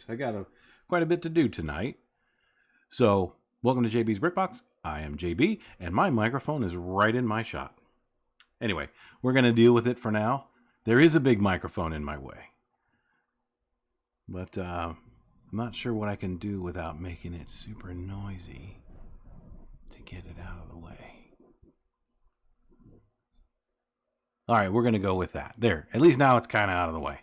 I got quite a bit to do tonight. So, welcome to JB's BrickBox. I am JB, and my microphone is right in my shot. Anyway, we're going to deal with it for now. There is a big microphone in my way. But I'm not sure what I can do without making it super noisy to get it out of the way. All right, we're going to go with that. There, at least now it's kind of out of the way.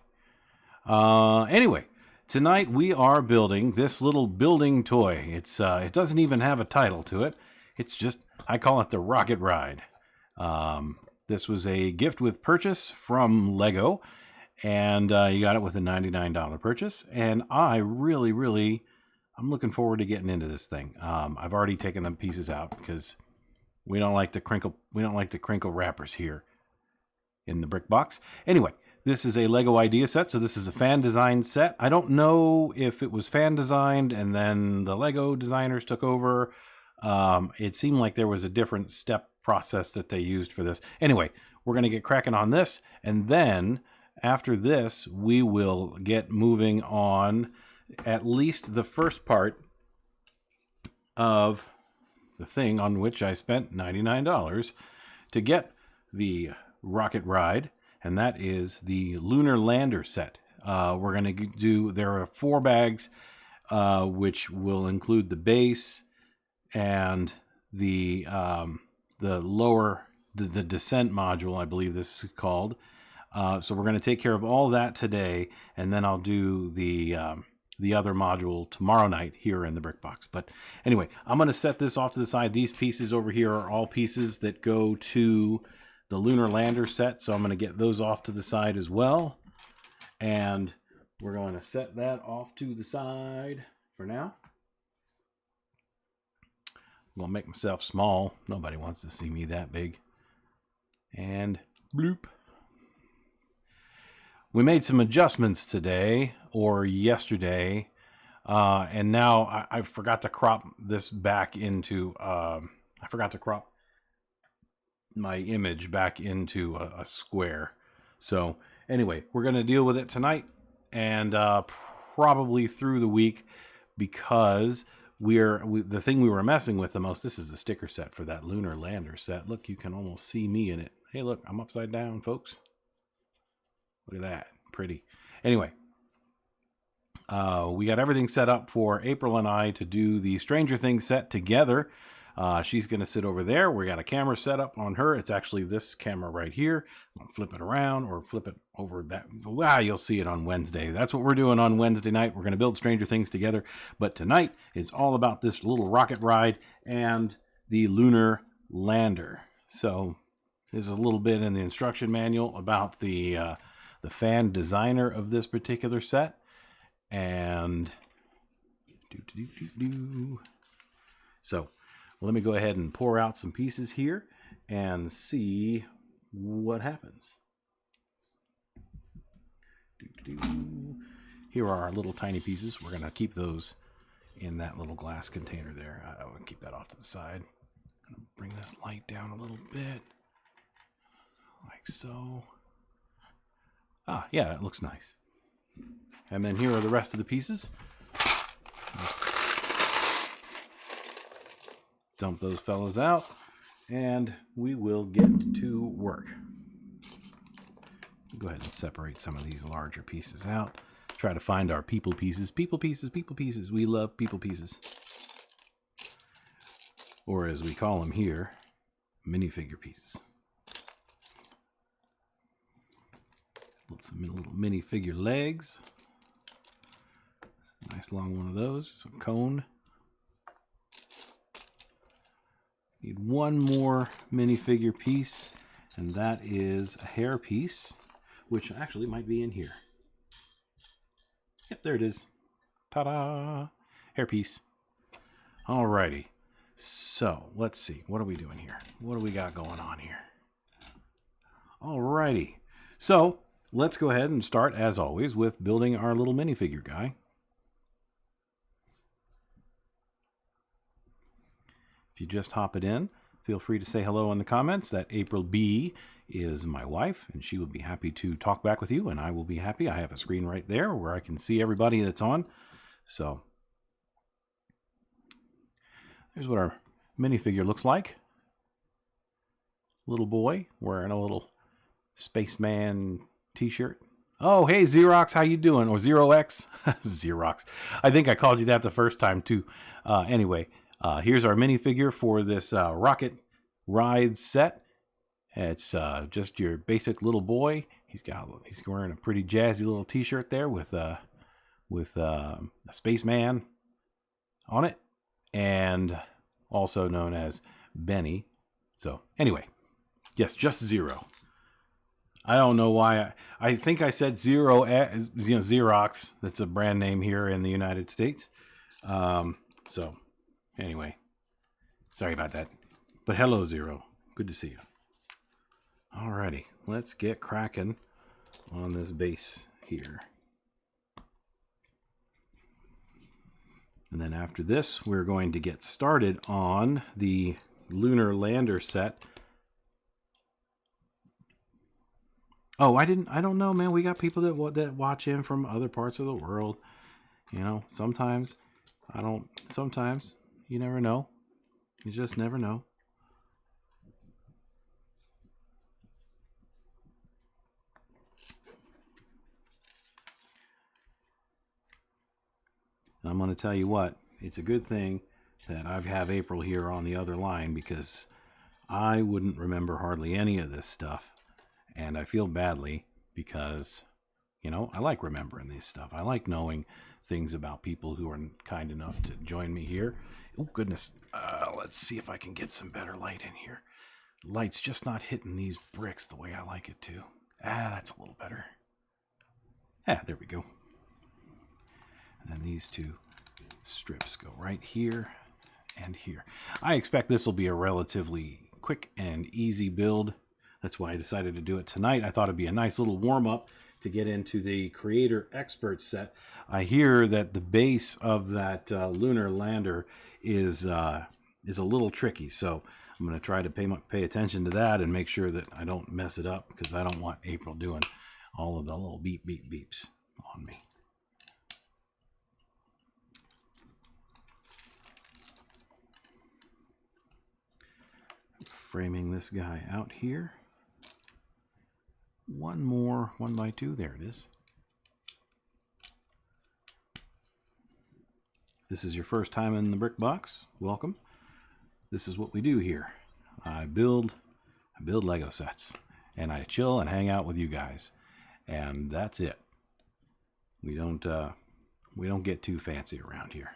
Anyway, tonight we are building this little building toy. It doesn't even have a title to it. It's just, I call it the Rocket Ride. This was a gift with purchase from Lego, and you got it with a $99 purchase. And I'm looking forward to getting into this thing. I've already taken the pieces out because we don't like the crinkle wrappers here in the BrickBox. Anyway, this is a Lego idea set, so this is a fan designed set. I don't know if it was fan designed and then the Lego designers took over. It seemed like there was a different step process that they used for this. Anyway, we're going to get cracking on this, and then after this, we will get moving on at least the first part of the thing on which I spent $99 to get the Rocket Ride, and that is the Lunar Lander set. We're going to do, there are 4 bags, which will include the base and the descent module, I believe this is called. So we're going to take care of all that today, and then I'll do the other module tomorrow night here in the BrickBox. But anyway, I'm going to set this off to the side. These pieces over here are all pieces that go to the Lunar Lander set, so I'm going to get those off to the side as well. And we're going to set that off to the side for now. I'm going to make myself small. Nobody wants to see me that big. And bloop. We made some adjustments today or yesterday, and now I forgot to crop this back into, I forgot to crop my image back into a square. So anyway, we're going to deal with it tonight and probably through the week, because the thing we were messing with the most, this is the sticker set for that Lunar Lander set. Look, you can almost see me in it. Hey, look, I'm upside down, folks. Look at that. Pretty. Anyway, we got everything set up for April and I to do the Stranger Things set together. She's going to sit over there. We got a camera set up on her. It's actually this camera right here. I'll flip it around or flip it over that. Wow, you'll see it on Wednesday. That's what we're doing on Wednesday night. We're going to build Stranger Things together. But tonight is all about this little rocket ride and the Lunar Lander. So there's a little bit in the instruction manual about the fan designer of this particular set. And so let me go ahead and pour out some pieces here and see what happens. Here are our little tiny pieces. We're going to keep those in that little glass container there. I will keep that off to the side. I'm going to bring this light down a little bit, like so. Ah, yeah, that looks nice. And then here are the rest of the pieces. Dump those fellas out, and we will get to work. Go ahead and separate some of these larger pieces out. Try to find our people pieces. People pieces, people pieces. We love people pieces. Or as we call them here, minifigure pieces. Some little minifigure legs. Nice long one of those. Some cone. Need one more minifigure piece, and that is a hair piece, which actually might be in here. Yep, there it is. Ta-da! Hair piece. Alrighty. So, let's see. What are we doing here? What do we got going on here? Alrighty. So, let's go ahead and start, as always, with building our little minifigure guy. If you just hop it in, feel free to say hello in the comments. That April B is my wife, and she will be happy to talk back with you, and I will be happy. I have a screen right there where I can see everybody that's on. So here's what our minifigure looks like. Little boy wearing a little spaceman t-shirt. Oh, hey, Xerox, how you doing? Or Zero X? Xerox. I think I called you that the first time, too. Anyway, here's our minifigure for this rocket ride set. It's just your basic little boy. He's wearing a pretty jazzy little t-shirt there with a spaceman on it, and also known as Benny. So, anyway, yes, just Zero. I don't know why. I think I said Xerox. That's a brand name here in the United States. So, anyway, sorry about that. But hello, Zero. Good to see you. Alrighty, let's get cracking on this base here. And then after this, we're going to get started on the Lunar Lander set. Oh, I don't know, man. We got people that watch in from other parts of the world. You know, sometimes you never know. You just never know. And I'm going to tell you what, it's a good thing that I have April here on the other line, because I wouldn't remember hardly any of this stuff. And I feel badly because, you know, I like remembering this stuff. I like knowing things about people who are kind enough to join me here. Oh, goodness. Let's see if I can get some better light in here. Light's just not hitting these bricks the way I like it to. That's a little better. There we go. And then these two strips go right here and here. I expect this will be a relatively quick and easy build. That's why I decided to do it tonight. I thought it'd be a nice little warm-up to get into the Creator Expert set. I hear that the base of that lunar lander is a little tricky, so I'm going to try to pay attention to that and make sure that I don't mess it up, because I don't want April doing all of the little beep, beep, beeps on me. Framing this guy out here. One more 1x2. There it is. This is your first time in the BrickBox. Welcome. This is what we do here. I build Lego sets, and I chill and hang out with you guys, and that's it. We don't get too fancy around here.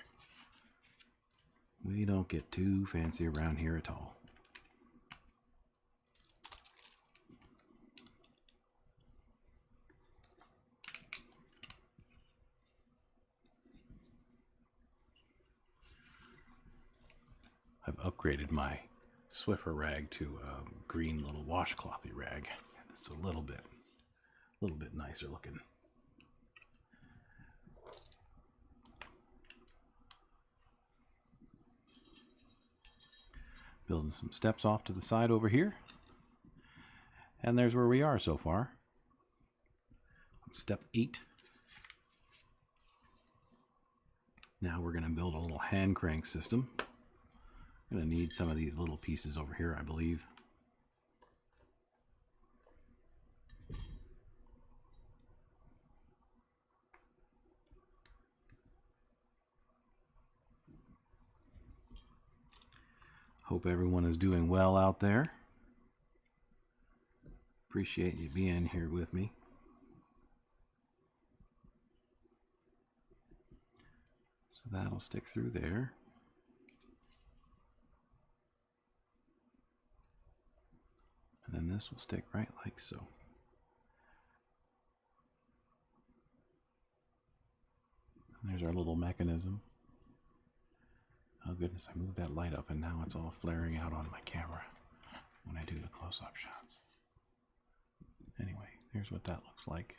We don't get too fancy around here at all. I've upgraded my Swiffer rag to a green little washclothy rag. It's a little bit nicer looking. Building some steps off to the side over here. And there's where we are so far. Step 8. Now we're going to build a little hand crank system. I'm going to need some of these little pieces over here, I believe. Hope everyone is doing well out there. Appreciate you being here with me. So that'll stick through there. And then this will stick right like so. And there's our little mechanism. Oh goodness, I moved that light up and now it's all flaring out on my camera when I do the close-up shots. Anyway, here's what that looks like.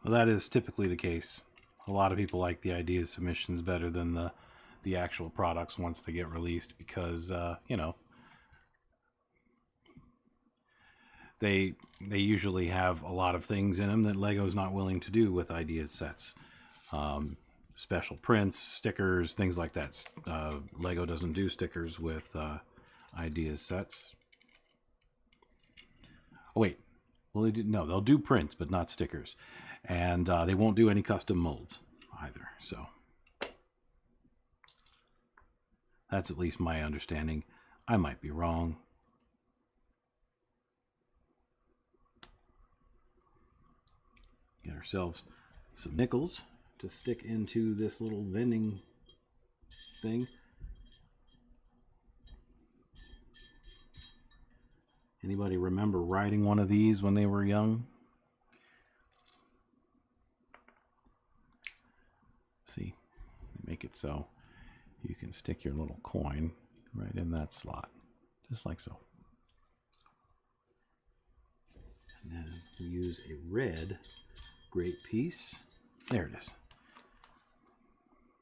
Well, that is typically the case. A lot of people like the idea submissions better than the actual products once they get released because, you know, they usually have a lot of things in them that Lego's not willing to do with ideas sets. Special prints, stickers, things like that. Lego doesn't do stickers with ideas sets. Oh, wait. Well, they'll do prints, but not stickers. And they won't do any custom molds either. So that's at least my understanding. I might be wrong. Get ourselves some nickels to stick into this little vending thing. Anybody remember riding one of these when they were young? See, they make it so you can stick your little coin right in that slot, just like so. And then we use a red great piece. There it is.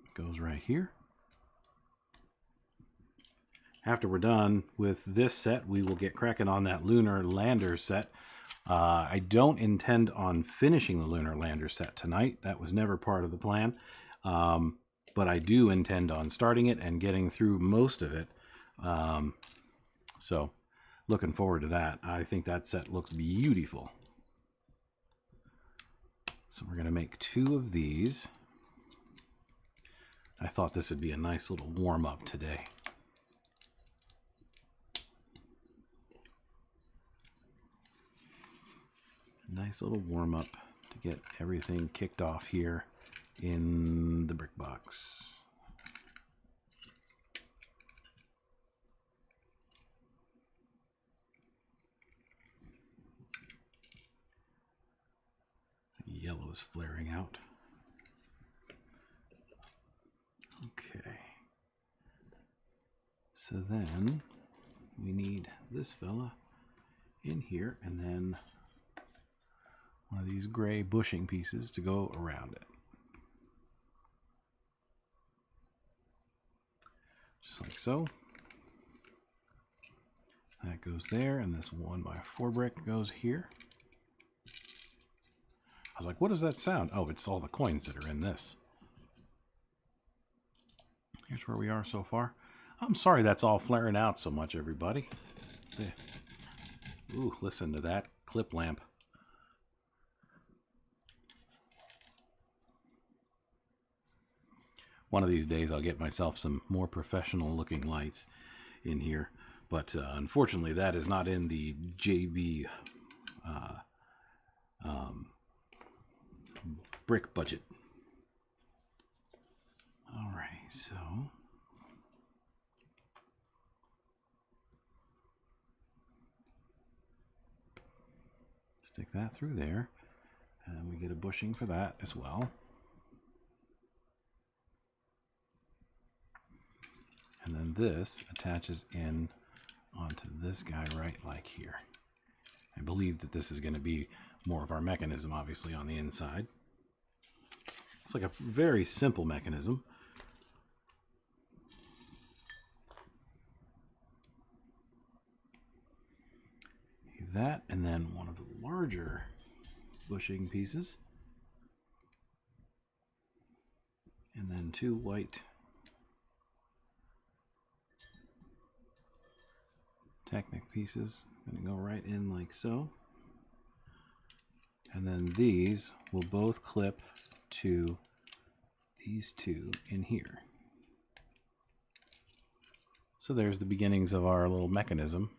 It goes right here. After we're done with this set, we will get cracking on that Lunar Lander set. I don't intend on finishing the Lunar Lander set tonight. That was never part of the plan. But I do intend on starting it and getting through most of it. So looking forward to that. I think that set looks beautiful. So we're going to make 2 of these. I thought this would be a nice little warm-up today. Nice little warm-up to get everything kicked off here in the BrickBox. Yellow is flaring out. Okay. So then we need this fella in here and then one of these gray bushing pieces to go around it. Just like so. That goes there, and this 1x4 brick goes here. I was like, what does that sound? Oh, it's all the coins that are in this. Here's where we are so far. I'm sorry that's all flaring out so much, everybody. Ooh, listen to that clip lamp. One of these days I'll get myself some more professional looking lights in here. But unfortunately that is not in the JB brick budget. Alrighty, so stick that through there, and we get a bushing for that as well. And then this attaches in onto this guy right like here. I believe that this is going to be more of our mechanism, obviously, on the inside. It's like a very simple mechanism. That, and then one of the larger bushing pieces. And then 2 white Technic pieces. Going to go right in like so. And then these will both clip to these 2 in here. So there's the beginnings of our little mechanism.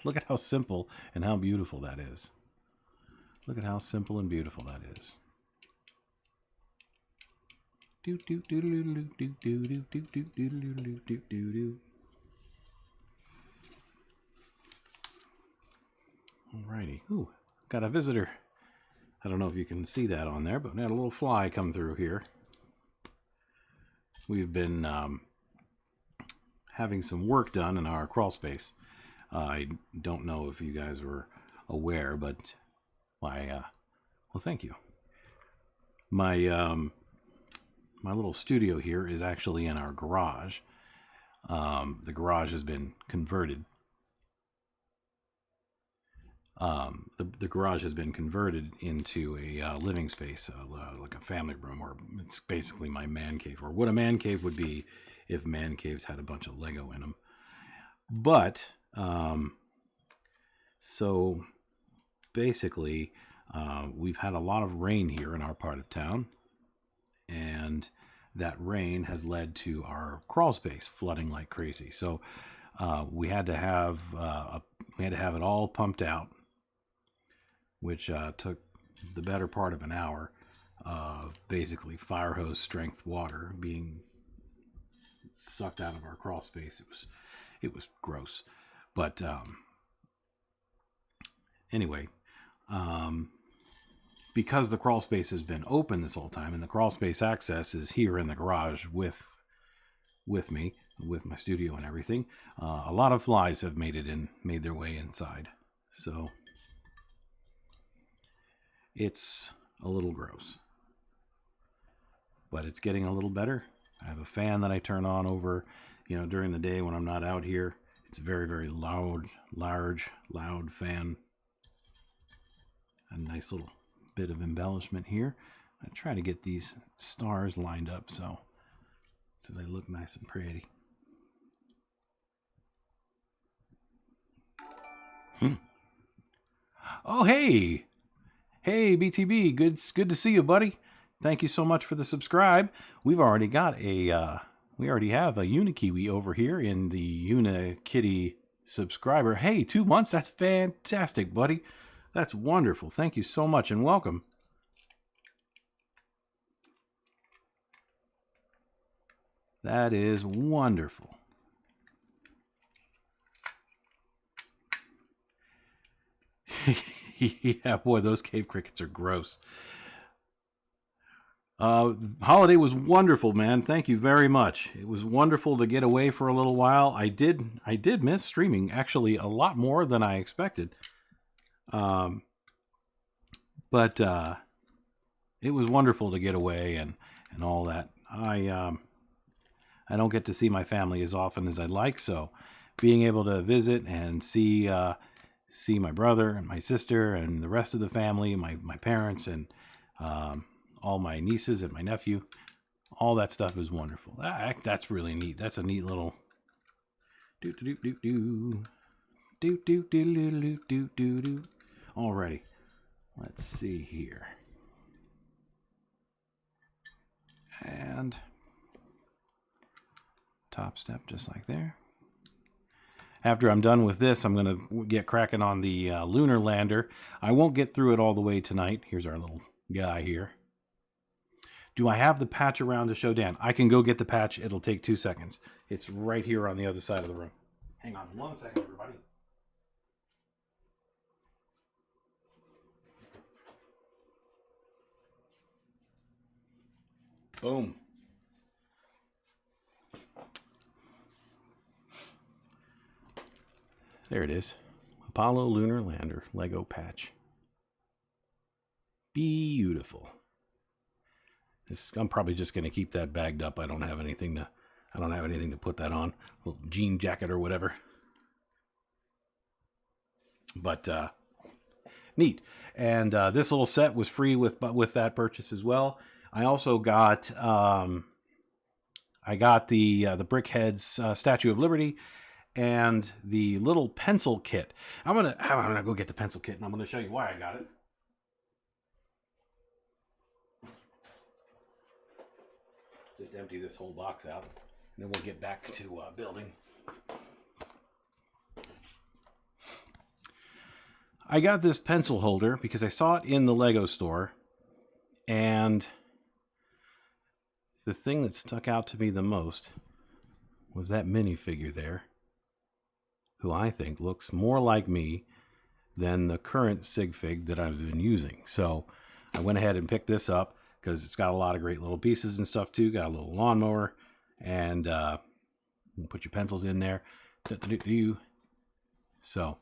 Look at how simple and how beautiful that is. Look at how simple and beautiful that is. Do do do do do do do do do do do do do do do. Alrighty. Ooh, got a visitor. I don't know if you can see that on there, but we had a little fly come through here. We've been having some work done in our crawl space. I don't know if you guys were aware, but my Well, thank you. My my little studio here is actually in our garage. The garage has been converted. The garage has been converted into a living space, like a family room, or it's basically my man cave, or what a man cave would be if man caves had a bunch of Lego in them. But so basically, we've had a lot of rain here in our part of town, and that rain has led to our crawl space flooding like crazy. So we had to have it all pumped out, which took the better part of an hour of basically fire hose strength water being sucked out of our crawl space. It was gross, but anyway, because the crawl space has been open this whole time, and the crawl space access is here in the garage with me, with my studio and everything, a lot of flies have made their way inside. So it's a little gross, but it's getting a little better. I have a fan that I turn on over, during the day when I'm not out here. It's a very, very loud fan. A nice little bit of embellishment here. I try to get these stars lined up so they look nice and pretty. Oh, hey BTB, good to see you, buddy. Thank you so much for the subscribe. We already have a Unikiwi over here in the Unikitty subscriber. Hey, 2 months, that's fantastic, buddy. That's wonderful. Thank you so much and welcome. That is wonderful. Yeah, boy, those cave crickets are gross. Holiday was wonderful, man. Thank you very much. It was wonderful to get away for a little while. I did miss streaming, actually, a lot more than I expected. But it was wonderful to get away and all that. I don't get to see my family as often as I'd like, so being able to visit and see my brother and my sister and the rest of the family, my parents and all my nieces and my nephew, all that stuff is wonderful. That's really neat. That's a neat little Alrighty, let's see here. And top step just like there. After I'm done with this, I'm going to get cracking on the Lunar lander. I won't get through it all the way tonight. Here's our little guy here. Do I have the patch around to show Dan? I can go get the patch. It'll take 2 seconds. It's right here on the other side of the room. Hang on 1 second, everybody. Boom. There it is. Apollo Lunar Lander Lego patch. Beautiful. I'm probably just going to keep that bagged up. I don't have anything to put that on. A little jean jacket or whatever. But neat. And this little set was free with that purchase as well. I also got the Brickhead's Statue of Liberty and the little pencil kit. I'm gonna go get the pencil kit and I'm gonna show you why I got it. Just empty this whole box out, and then we'll get back to building. I got this pencil holder because I saw it in the Lego store, and the thing that stuck out to me the most was that minifigure there, who I think looks more like me than the current sig fig that I've been using. So I went ahead and picked this up because it's got a lot of great little pieces and stuff too. Got a little lawnmower, and you put your pencils in there. So,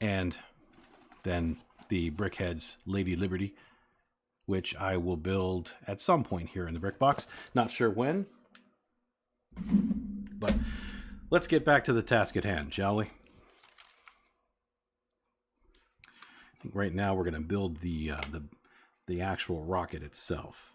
and then the Brickhead's Lady Liberty, which I will build at some point here in the BrickBox. Not sure when, but let's get back to the task at hand, shall we? I think right now we're going to build the actual rocket itself.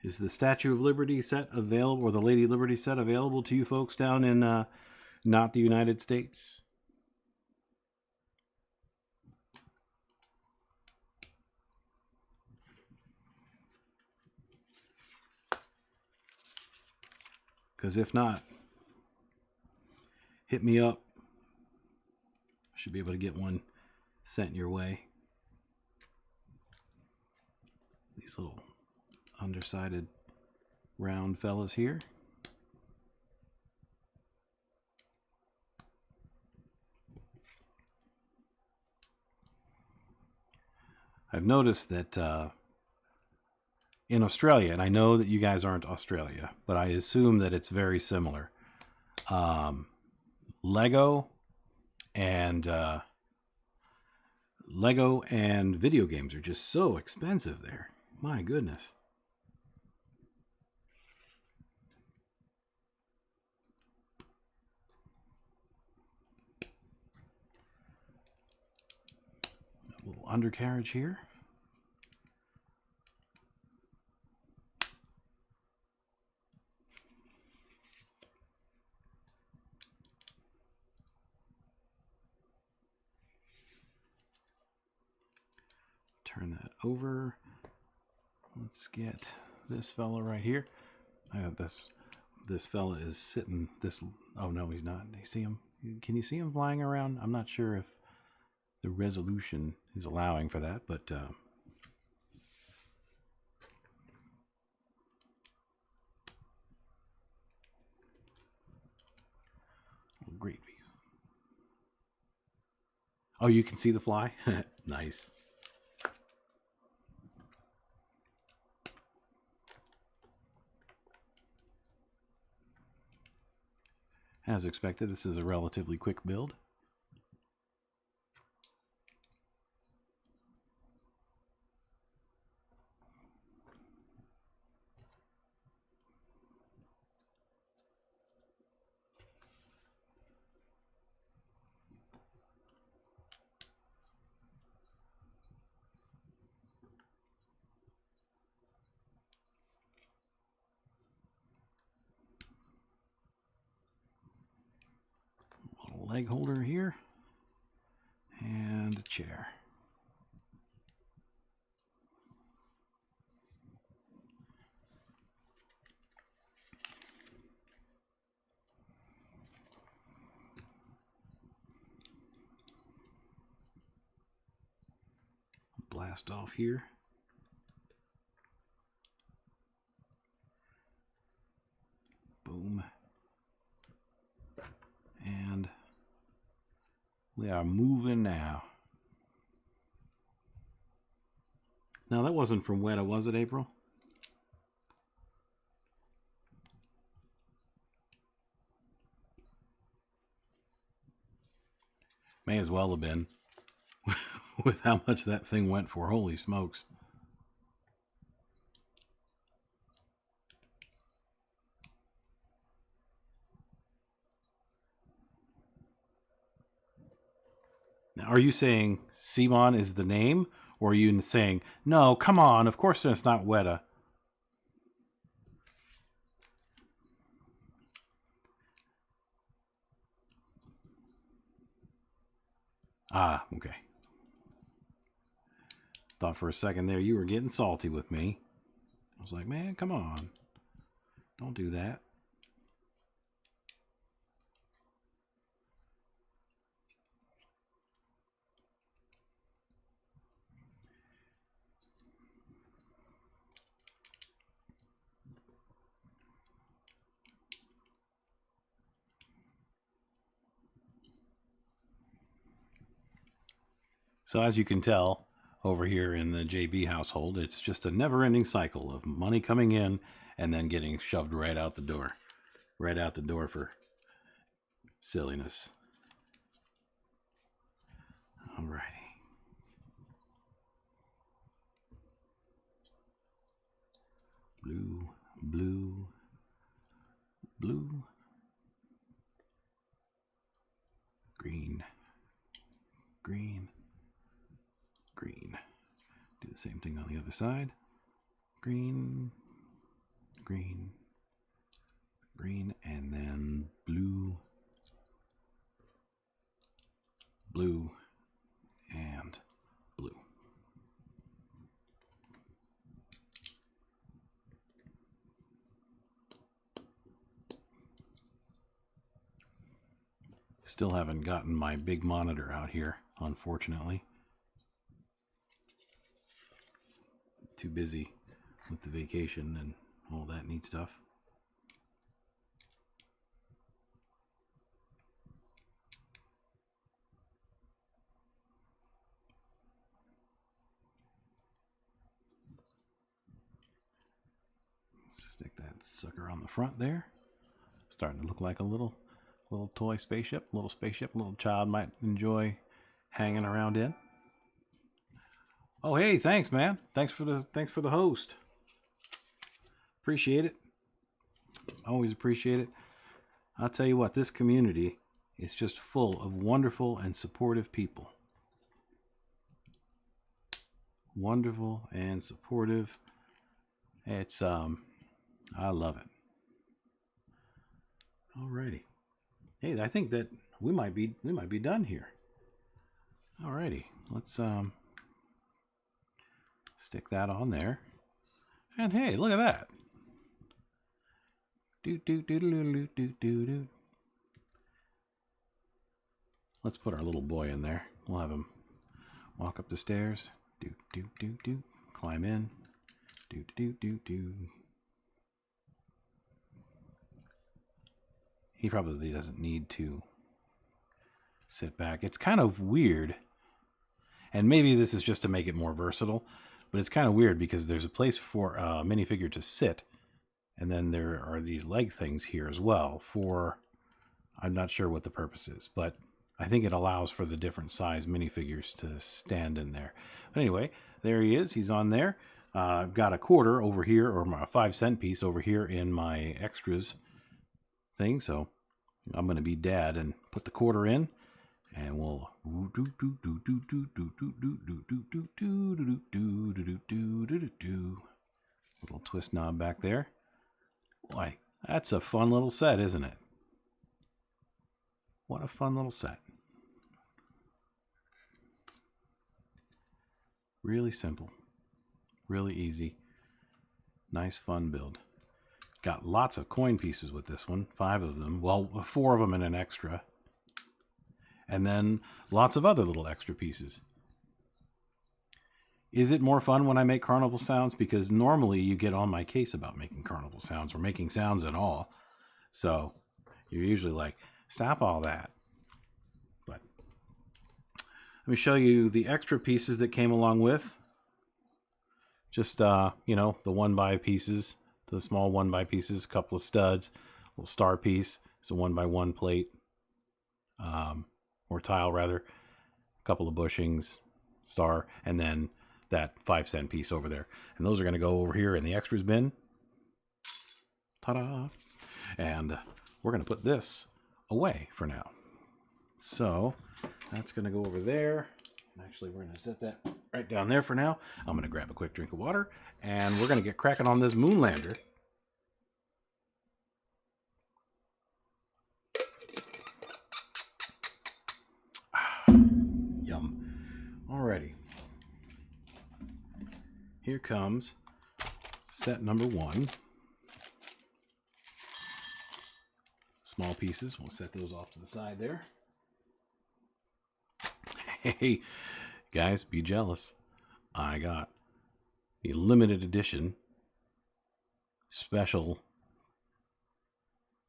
Is the Statue of Liberty set available, or the Lady Liberty set available to you folks down in not the United States? Because if not, hit me up. I should be able to get one sent your way. These little undersided round fellas here. I've noticed that in Australia, and I know that you guys aren't Australia, but I assume that it's very similar. Lego and video games are just so expensive there. My goodness. A little undercarriage here. Turn that over. Let's get this fella right here. I have this fella is sitting this. Oh no, he's not. You see him? Can you see him flying around? I'm not sure if the resolution is allowing for that, but great. Oh, you can see the fly? Nice. As expected, this is a relatively quick build. Leg holder here and a chair. Blast off here. Boom. And we are moving now. Now that wasn't from Weta, was it, April? May as well have been. With how much that thing went for. Holy smokes. Now, are you saying Simon is the name? Or are you saying, no, come on, of course it's not Weta? Ah, okay. Thought for a second there you were getting salty with me. I was like, man, come on. Don't do that. So as you can tell, over here in the JB household, it's just a never-ending cycle of money coming in and then getting shoved right out the door. Right out the door for silliness. Alrighty. Blue, blue, blue, green, green, green. Do the same thing on the other side. Green, green, green, and then blue, blue, and blue. Still haven't gotten my big monitor out here, unfortunately. Too busy with the vacation and all that neat stuff. Stick that sucker on the front there. Starting to look like a little toy spaceship, little child might enjoy hanging around in. Oh, hey, thanks, man. Thanks for the host. Appreciate it. Always appreciate it. I'll tell you what, this community is just full of wonderful and supportive people. Wonderful and supportive. It's I love it. Alrighty. Hey, I think that we might be done here. Alrighty, let's stick that on there. And hey, look at that. Let's put our little boy in there. We'll have him walk up the stairs. Climb in. He probably doesn't need to sit back. It's kind of weird. And maybe this is just to make it more versatile, but it's kind of weird because there's a place for a minifigure to sit, and then there are these leg things here as well for, I'm not sure what the purpose is, but I think it allows for the different size minifigures to stand in there. But anyway, there he is. He's on there. I've got a quarter over here, or a 5-cent piece over here in my extras thing, so I'm going to be dad and put the quarter in, and we'll little twist knob back there. Boy, that's a fun little set, isn't it? What a fun little set. Really simple, really easy, nice fun build. Got lots of coin pieces with this one, 5 of them. Well, 4 of them and an extra. And then lots of other little extra pieces. Is it more fun when I make carnival sounds? Because normally you get on my case about making carnival sounds or making sounds at all. So you're usually like, stop all that. But let me show you the extra pieces that came along with. Just, you know, the 1x pieces. The small 1x pieces, a couple of studs, a little star piece, it's a 1x1 plate, or tile rather, a couple of bushings, star, and then that 5-cent piece over there. And those are going to go over here in the extras bin. Ta-da! And we're going to put this away for now. So that's going to go over there. Actually, we're going to set that right down there for now. I'm going to grab a quick drink of water, and we're going to get cracking on this Moonlander. Yum. Alrighty. Here comes set number 1. Small pieces. We'll set those off to the side there. Hey, guys, be jealous. I got the limited edition special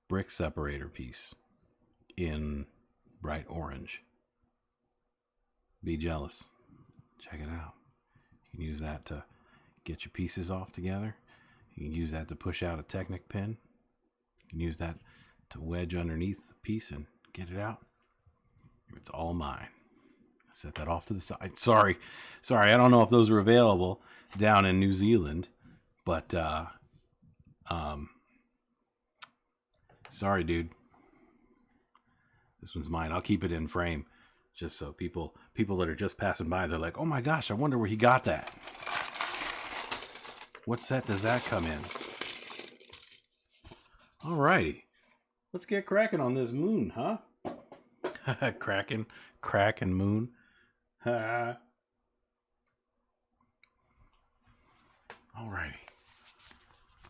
brick separator piece in bright orange. Be jealous. Check it out. You can use that to get your pieces off together. You can use that to push out a Technic pin. You can use that to wedge underneath the piece and get it out. It's all mine. Set that off to the side. Sorry, I don't know if those are available down in New Zealand, but sorry, dude. This one's mine. I'll keep it in frame, just so people that are just passing by, they're like, "Oh my gosh, I wonder where he got that." What set does that come in? Alrighty, let's get cracking on this moon, huh? Cracking moon. Alrighty.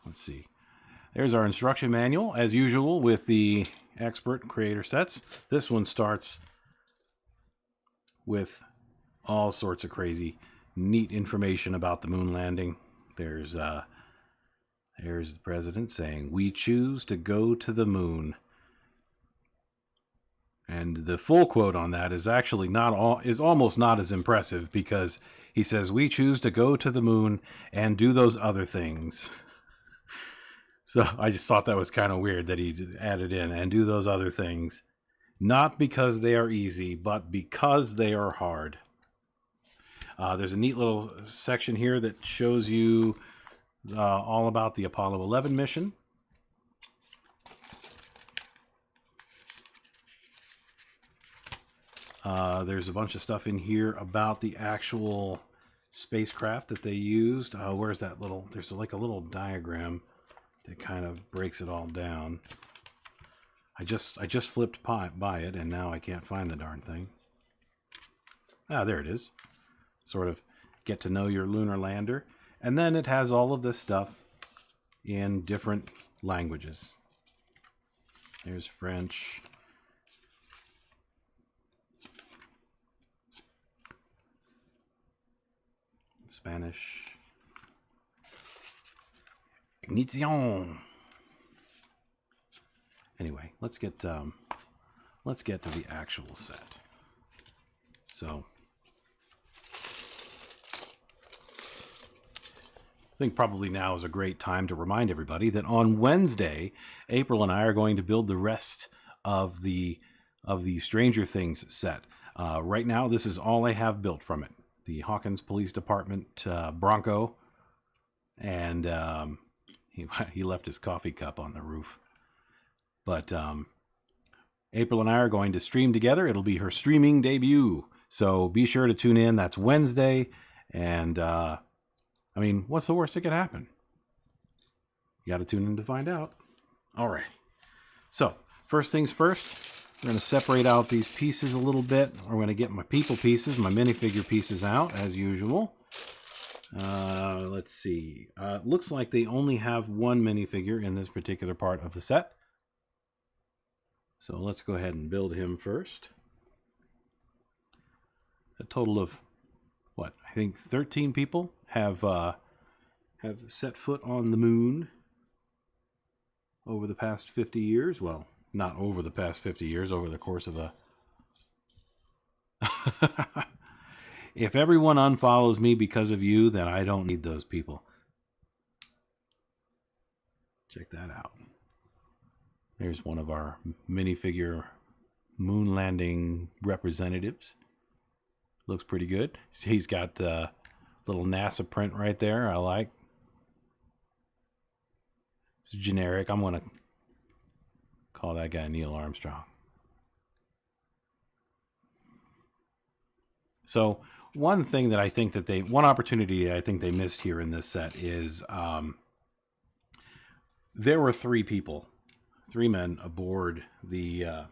Let's see. There's our instruction manual, as usual, with the Expert Creator sets. This one starts with all sorts of crazy, neat information about the moon landing. There's the president saying, "We choose to go to the moon." And the full quote on that is actually almost not as impressive, because he says, "We choose to go to the moon and do those other things." So I just thought that was kind of weird that he added in "and do those other things," not because they are easy, but because they are hard. There's a neat little section here that shows you all about the Apollo 11 mission. There's a bunch of stuff in here about the actual spacecraft that they used. Where's that little... There's like a little diagram that kind of breaks it all down. I just flipped by it, and now I can't find the darn thing. Ah, there it is. Sort of get to know your lunar lander. And then it has all of this stuff in different languages. There's French. Spanish. Ignition. Anyway, let's get to the actual set. So, I think probably now is a great time to remind everybody that on Wednesday, April and I are going to build the rest of the Stranger Things set. Right now, this is all I have built from it. The Hawkins Police Department Bronco, and he left his coffee cup on the roof. But April and I are going to stream together. It'll be her streaming debut, so be sure to tune in. That's Wednesday, and I mean, what's the worst that could happen? You got to tune in to find out. All right. So first things first. We're going to separate out these pieces a little bit. We're going to get my people pieces, my minifigure pieces out, as usual. Let's see. Looks like they only have one minifigure in this particular part of the set. So let's go ahead and build him first. A total of, what, I think 13 people have set foot on the moon over the past 50 years. Well, not over the past 50 years, over the course of a... If everyone unfollows me because of you, then I don't need those people. Check that out. There's one of our minifigure moon landing representatives. Looks pretty good. He's got the little NASA print right there. I like. It's generic. I'm going to call that guy Neil Armstrong. So one thing that I think that one opportunity I think they missed here in this set is there were three men aboard the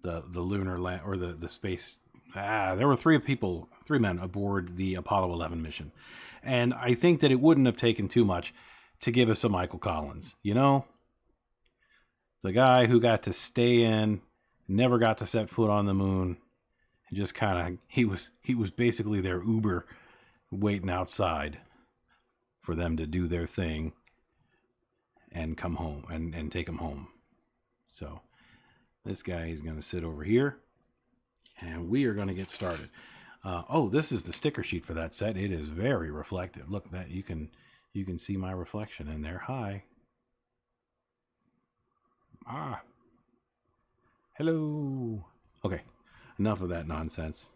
lunar land, or the space. There were three men aboard the Apollo 11 mission, and I think that it wouldn't have taken too much to give us a Michael Collins. You know, the guy who got to stay in, never got to set foot on the moon, and just kind of he was basically their Uber, waiting outside for them to do their thing and come home and take them home. So this guy is going to sit over here, and we are going to get started. Oh, this is the sticker sheet for that set. It is very reflective. Look, that you can see my reflection in there. Hi. Ah. Hello. Okay, enough of that nonsense.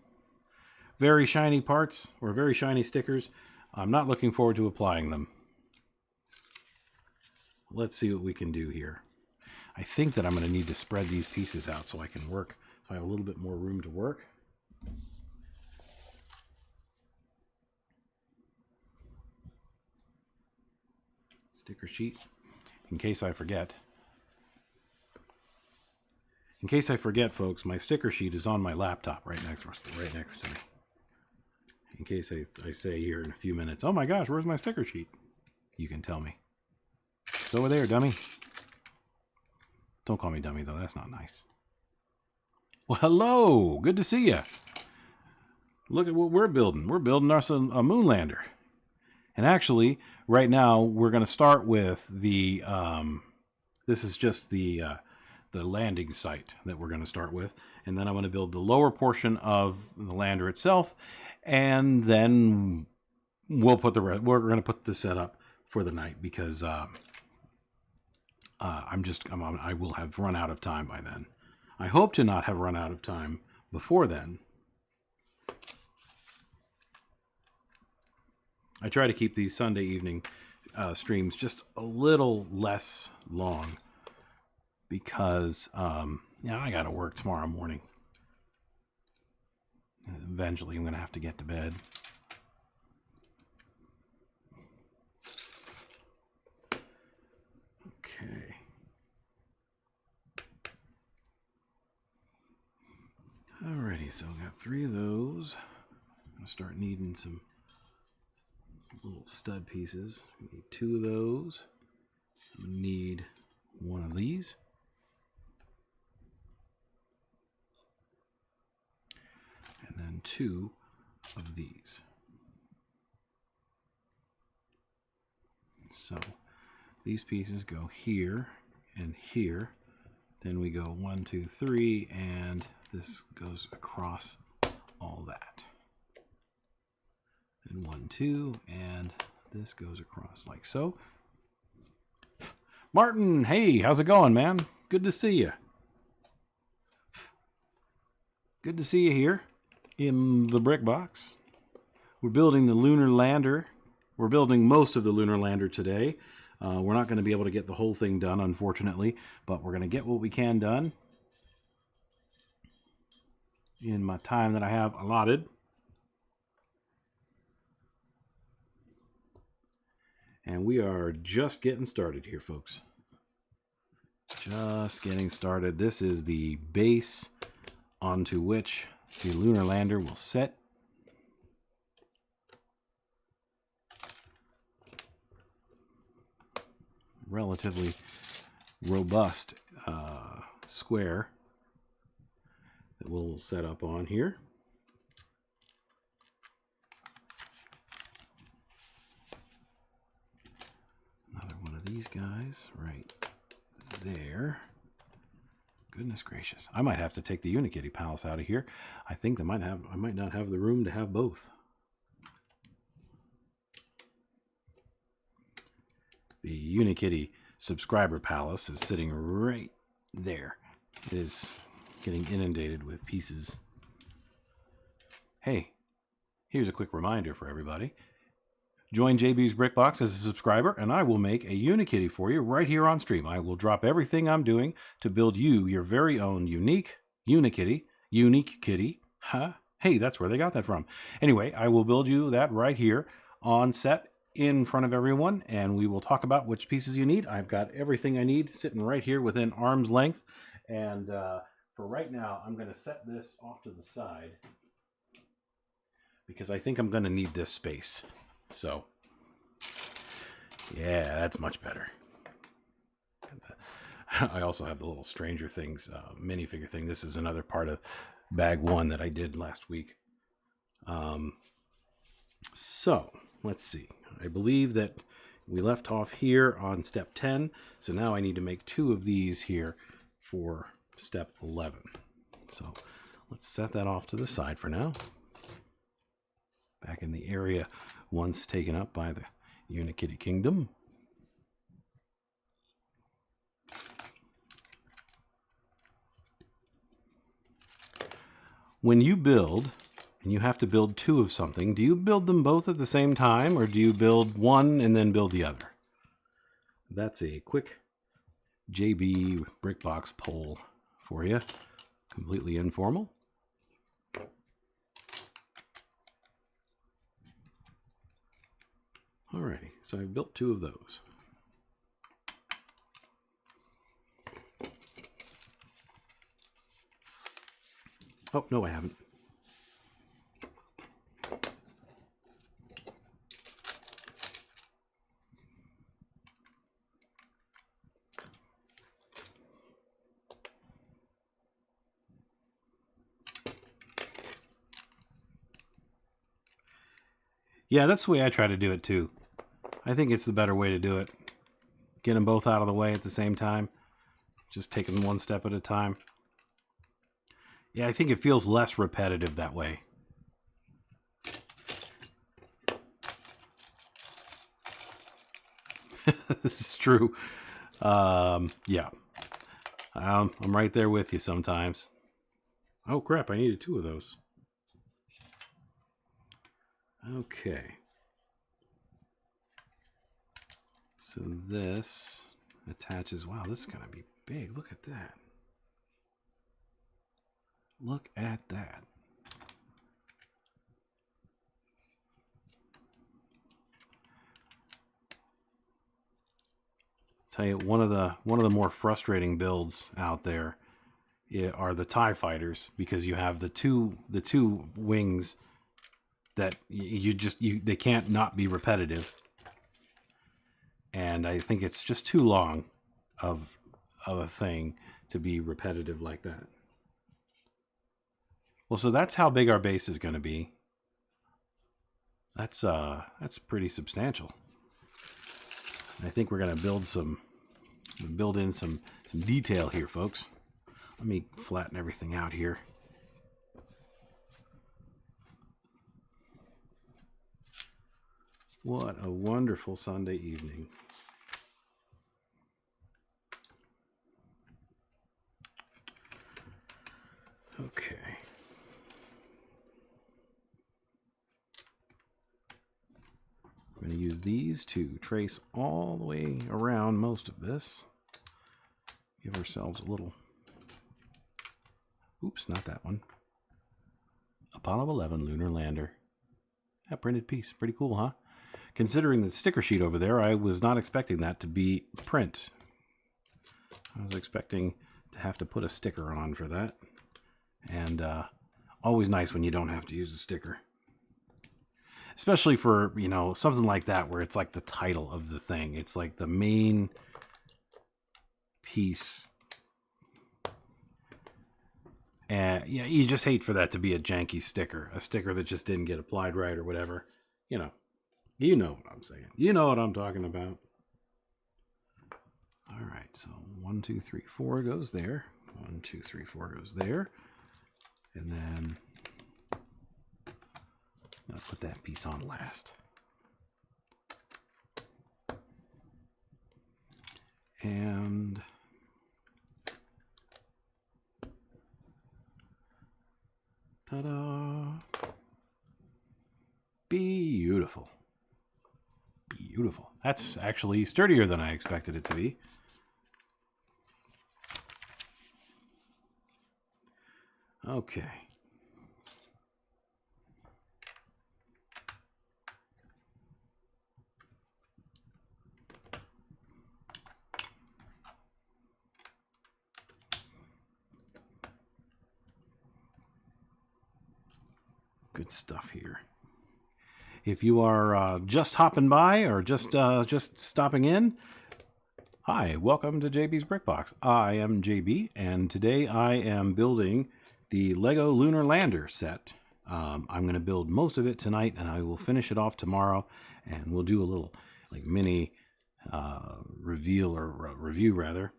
Very shiny parts, or very shiny stickers. I'm not looking forward to applying them. Let's see what we can do here. I think that I'm going to need to spread these pieces out so I can work, so I have a little bit more room to work. Sticker sheet, in case I forget. In case I forget, folks, my sticker sheet is on my laptop right next to me. In case I say here in a few minutes, oh my gosh, where's my sticker sheet? You can tell me. It's over there, dummy. Don't call me dummy, though. That's not nice. Well, hello. Good to see you. Look at what we're building. We're building us a moon lander. And actually, right now, we're going to start with the... this is just the landing site that we're going to start with. And then I'm going to build the lower portion of the lander itself. And then we'll put we're going to put the setup for the night because... I will have run out of time by then. I hope to not have run out of time before then. I try to keep these Sunday evening streams just a little less long because, I got to work tomorrow morning. Eventually, I'm going to have to get to bed. Okay. Alrighty, so I got 3 of those. I'm going to start needing some little stud pieces. We need 2 of those. We need 1 of these. And then 2 of these. So these pieces go here and here. Then we go 1, 2, 3, and this goes across all that. And 1, 2, and this goes across like so. Martin, hey, how's it going, man? Good to see you. Good to see you here in the BrickBox. We're building the lunar lander. We're building most of the lunar lander today. We're not going to be able to get the whole thing done, unfortunately, but we're going to get what we can done in my time that I have allotted. And we are just getting started here, folks. Just getting started. This is the base onto which the lunar lander will sit. Relatively robust square that we'll set up on here. Another one of these guys right there. Goodness gracious. I might have to take the Unikitty Palace out of here. I think I might not have the room to have both. The Unikitty subscriber palace is sitting right there. It is getting inundated with pieces. Hey, here's a quick reminder for everybody. Join JB's BrickBox as a subscriber, and I will make a Unikitty for you right here on stream. I will drop everything I'm doing to build you your very own unique Unikitty. Unique kitty. Huh? Hey, that's where they got that from. Anyway, I will build you that right here on set in front of everyone, and we will talk about which pieces you need. I've got everything I need sitting right here within arm's length, and for right now I'm going to set this off to the side because I think I'm going to need this space. So yeah, that's much better. I also have the little Stranger Things minifigure thing. This is another part of bag 1 that I did last week. So let's see. I believe that we left off here on step 10. So now I need to make 2 of these here for step 11. So let's set that off to the side for now. back in the area once taken up by the Unikitty Kingdom. When you build, and you have to build two of something, do you build them both at the same time, or do you build one and then build the other? That's a quick JB BrickBox poll for you. Completely informal. Alrighty, so I've built two of those. Oh, no, I haven't. Yeah, that's the way I try to do it too. I think it's the better way to do it. Get them both out of the way at the same time. Just taking one step at a time. Yeah, I think it feels less repetitive that way. This is true. Yeah. I'm right there with you sometimes. Oh crap, I needed two of those. Okay. So this attaches. Wow, this is going to be big. Look at that. Look at that. Tell you, one of the more frustrating builds out there are the TIE fighters, because you have the two wings that they can't not be repetitive, and I think it's just too long of a thing to be repetitive like that. Well, so that's how big our base is going to be. That's pretty substantial. I think we're going to build in some detail here, folks. Let me flatten everything out here. What a wonderful Sunday evening. Okay. I'm going to use these to trace all the way around most of this. Give ourselves a little... Oops, not that one. Apollo 11 Lunar Lander. That printed piece. Pretty cool, huh? Considering the sticker sheet over there, I was not expecting that to be print. I was expecting to have to put a sticker on for that. And always nice when you don't have to use a sticker. Especially for, you know, something like that where it's like the title of the thing. It's like the main piece. And yeah, you just hate for that to be a janky sticker. A sticker that just didn't get applied right or whatever. You know what I'm saying. You know what I'm talking about. All right, so 1, 2, 3, 4 goes there. 1, 2, 3, 4 goes there. And then I'll put that piece on last. And ta-da! Beautiful. Beautiful. That's actually sturdier than I expected it to be. Okay. Good stuff here. If you are just hopping by or just stopping in, hi, welcome to JB's BrickBox. I am JB, and today I am building the Lego Lunar Lander set. I'm going to build most of it tonight, and I will finish it off tomorrow, and we'll do a little like mini reveal or review rather,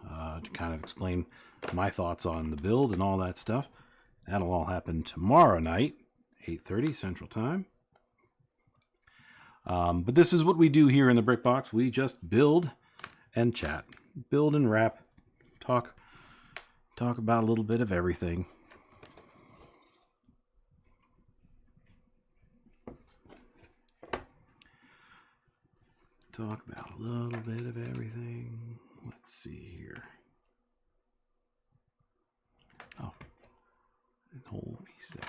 to kind of explain my thoughts on the build and all that stuff. That'll all happen tomorrow night, 8:30 Central Time. But this is what we do here in the BrickBox. We just build and chat. Build and wrap. Talk about a little bit of everything. Talk about a little bit of everything. Let's see here. Oh, a whole piece there.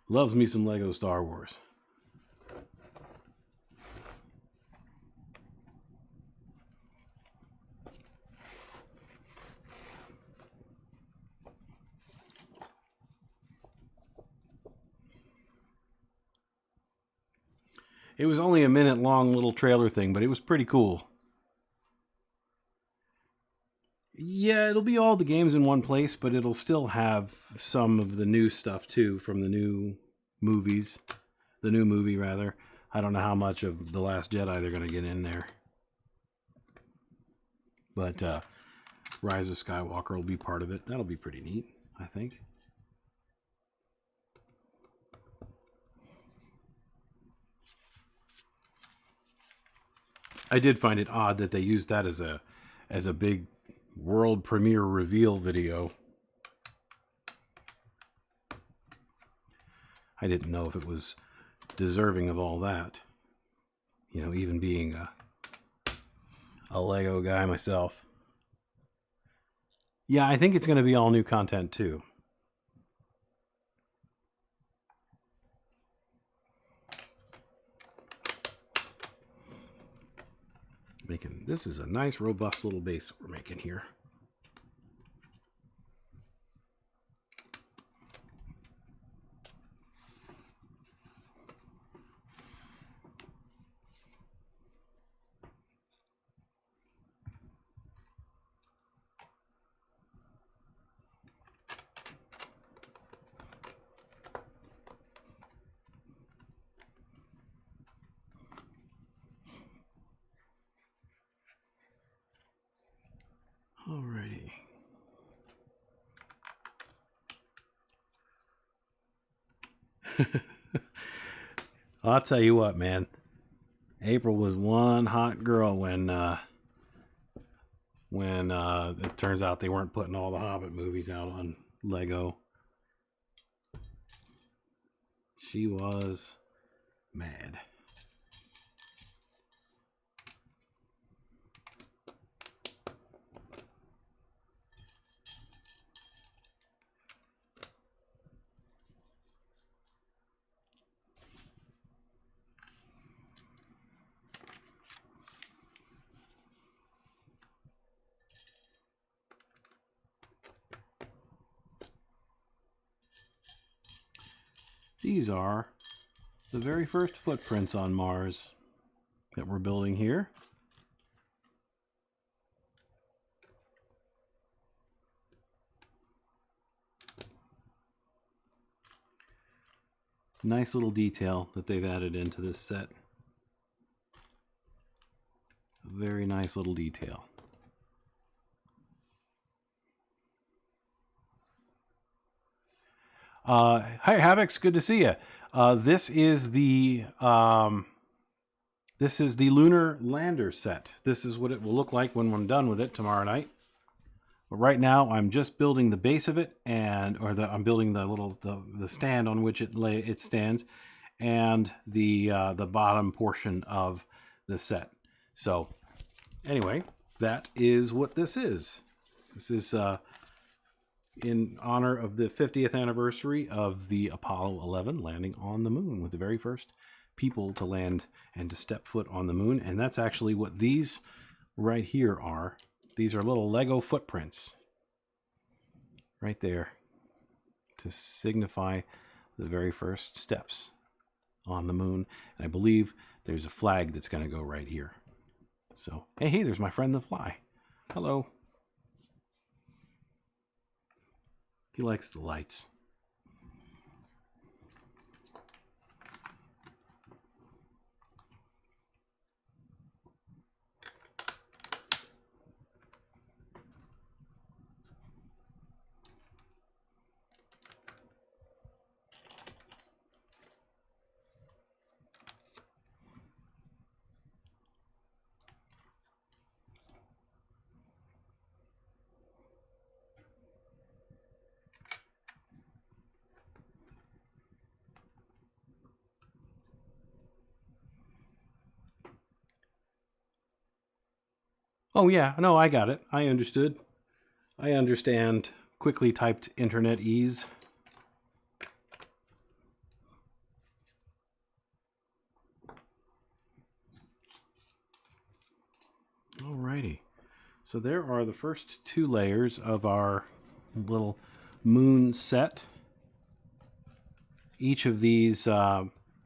Loves me some Lego Star Wars. It was only a minute long little trailer thing, but it was pretty cool. Yeah, it'll be all the games in one place, but it'll still have some of the new stuff too from the new movies. The new movie, rather. I don't know how much of The Last Jedi they're going to get in there. But Rise of Skywalker will be part of it. That'll be pretty neat, I think. I did find it odd that they used that as a big world premiere reveal video. I didn't know if it was deserving of all that. You know, even being a Lego guy myself. Yeah, I think it's going to be all new content too. This is a nice robust little base we're making here. Alrighty. I'll tell you what, man. April was one hot girl when it turns out they weren't putting all the Hobbit movies out on Lego. She was mad. These are the very first footprints on Mars that we're building here. Nice little detail that they've added into this set. A very nice little detail. Hi Havix, good to see you. This is the Lunar lander set. This is what it will look like when I'm done with it tomorrow night. But right now, I'm just building the base of it, I'm building the stand on which it stands, and the bottom portion of the set. So, anyway, that is what this is. This is in honor of the 50th anniversary of the Apollo 11 landing on the moon, with the very first people to land and to step foot on the moon. And that's actually what these right here are. These are little Lego footprints right there to signify the very first steps on the moon. And I believe there's a flag that's going to go right here. So, hey, there's my friend the fly. Hello. He likes the lights. Oh yeah, no, I got it. I understood. I understand quickly typed internet ease. Alrighty. So there are the first 2 layers of our little moon set. Each of these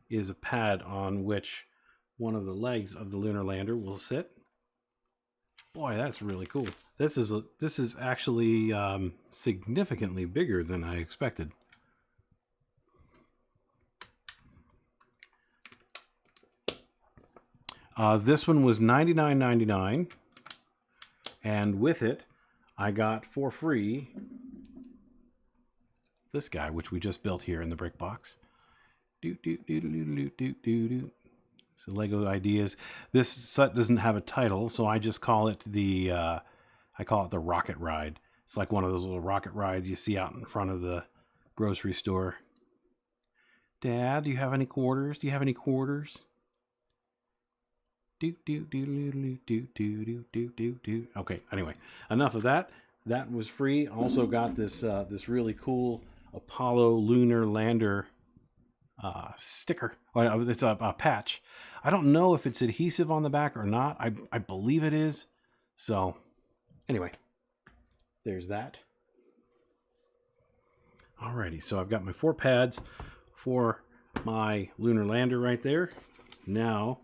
is a pad on which one of the legs of the lunar lander will sit. Boy, that's really cool. This is actually significantly bigger than I expected. This one was $99.99, and with it, I got for free this guy, which we just built here in the BrickBox. So Lego Ideas. This set doesn't have a title, so I just call it the rocket ride. It's like one of those little rocket rides you see out in front of the grocery store. Dad, do you have any quarters? Do you have any quarters? Okay, anyway, enough of that. That was free. Also got this this really cool Apollo lunar lander sticker. Well, it's a patch. I don't know if it's adhesive on the back or not. I believe it is. So anyway, there's that. Alrighty, so I've got my 4 pads for my lunar lander right there. Now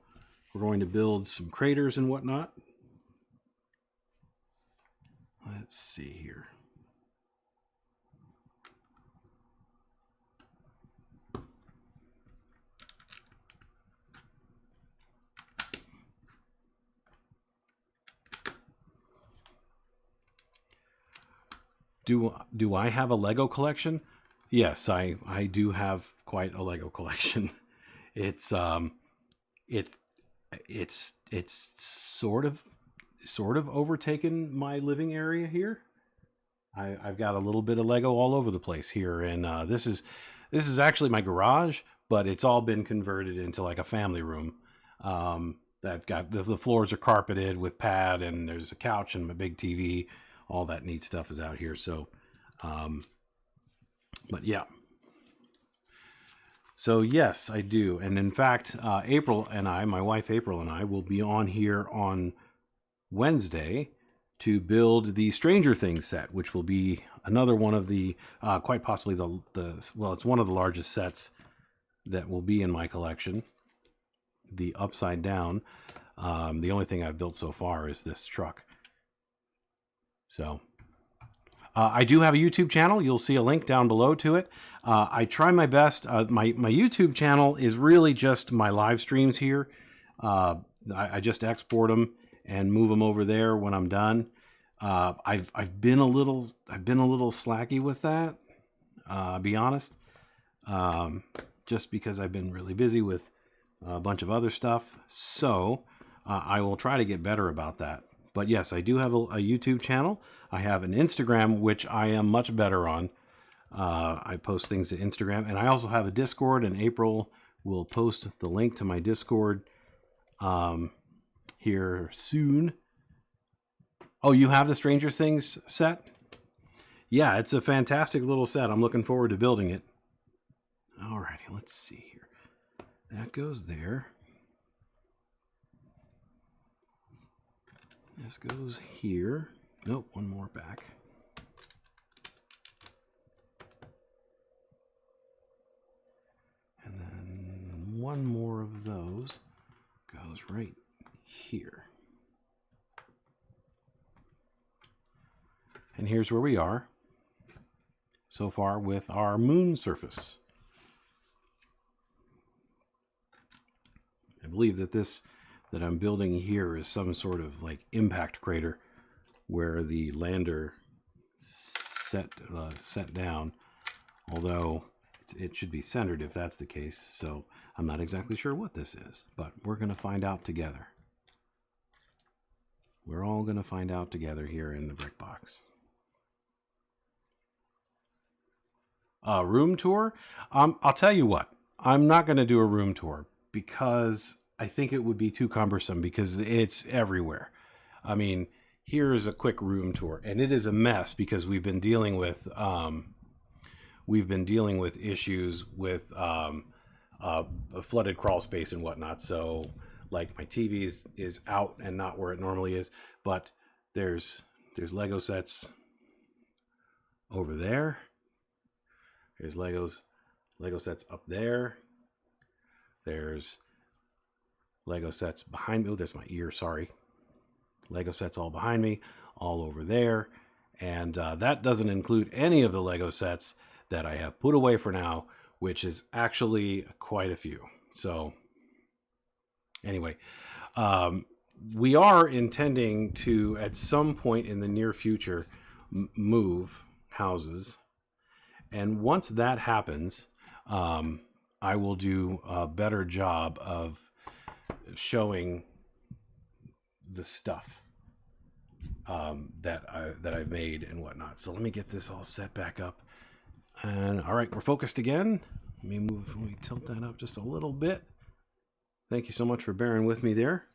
we're going to build some craters and whatnot. Let's see here. Do I have a Lego collection? Yes, I do have quite a Lego collection. It's it's sort of overtaken my living area here. I've got a little bit of Lego all over the place here, and this is actually my garage, but it's all been converted into like a family room. I've got the floors are carpeted with pad, and there's a couch and a big TV. All that neat stuff is out here. So, but yeah. So yes, I do. And in fact, April and I, my wife April and I, will be on here on Wednesday to build the Stranger Things set, which will be another one of the, quite possibly well, it's one of the largest sets that will be in my collection. The Upside Down. The only thing I've built so far is this truck. So I do have a YouTube channel. You'll see a link down below to it. I try my best. My YouTube channel is really just my live streams here. I just export them and move them over there when I'm done. I've been a little slacky with that. Be honest. Just because I've been really busy with a bunch of other stuff. So I will try to get better about that. But yes, I do have a YouTube channel. I have an Instagram, which I am much better on. I post things to Instagram. And I also have a Discord, and April will post the link to my Discord here soon. Oh, you have the Stranger Things set? Yeah, it's a fantastic little set. I'm looking forward to building it. Alrighty, let's see here. That goes there. This goes here. Nope, one more back. And then one more of those goes right here. And here's where we are so far with our moon surface. I believe that this that I'm building here is some sort of like impact crater where the lander set down, although it should be centered if that's the case. So I'm not exactly sure what this is, but we're going to find out together. We're all going to find out together here in the BrickBox. Room tour? I'll tell you what, I'm not going to do a room tour because I think it would be too cumbersome because it's everywhere. I mean, here's a quick room tour, and it is a mess because we've been dealing with issues with a flooded crawl space and whatnot. So, like, my TV is out and not where it normally is, but there's Lego sets over there. There's Lego sets up there. There's Lego sets behind me. Oh, there's my ear. Sorry. Lego sets all behind me, all over there. And that doesn't include any of the Lego sets that I have put away for now, which is actually quite a few. So anyway, we are intending to, at some point in the near future, move houses. And once that happens, I will do a better job of showing the stuff that I've made and whatnot. So let me get this all set back up. And all right, we're focused again. Let me tilt that up just a little bit. Thank you so much for bearing with me there.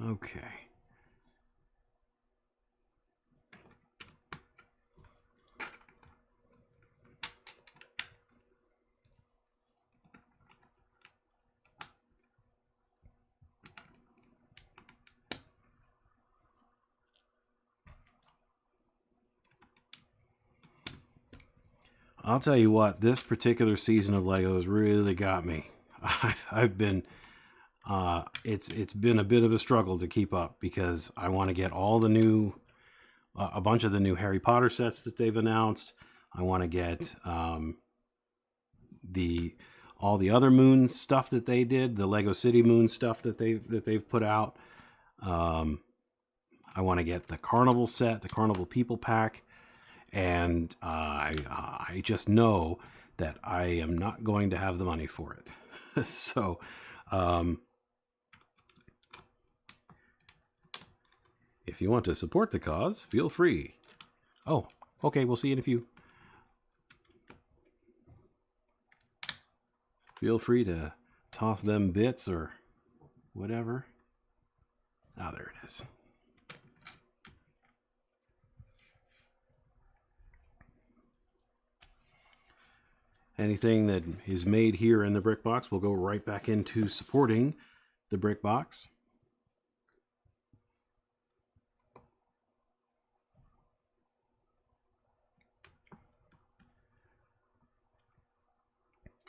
Okay. I'll tell you what, this particular season of Legos really got me. I've been, it's been a bit of a struggle to keep up because I want to get all the new, a bunch of the new Harry Potter sets that they've announced. I want to get all the other Moon stuff that they did, the Lego City Moon stuff that they've put out. I want to get the Carnival set, the Carnival People Pack. And I just know that I am not going to have the money for it. So, if you want to support the cause, feel free. Oh, okay, we'll see you in a few. Feel free to toss them bits or whatever. Ah, there it is. Anything that is made here in the BrickBox will go right back into supporting the BrickBox.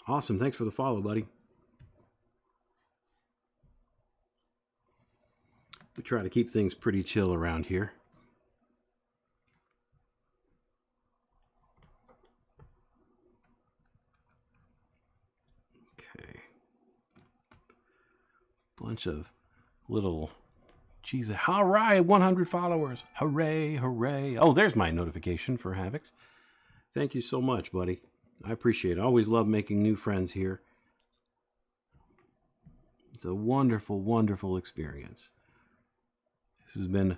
Awesome. Thanks for the follow, buddy. We try to keep things pretty chill around here. Okay. Bunch of little, geez, hooray, 100 followers. Hooray, hooray. Oh, there's my notification for Havocs. Thank you so much, buddy. I appreciate it. I always love making new friends here. It's a wonderful, wonderful experience. This has been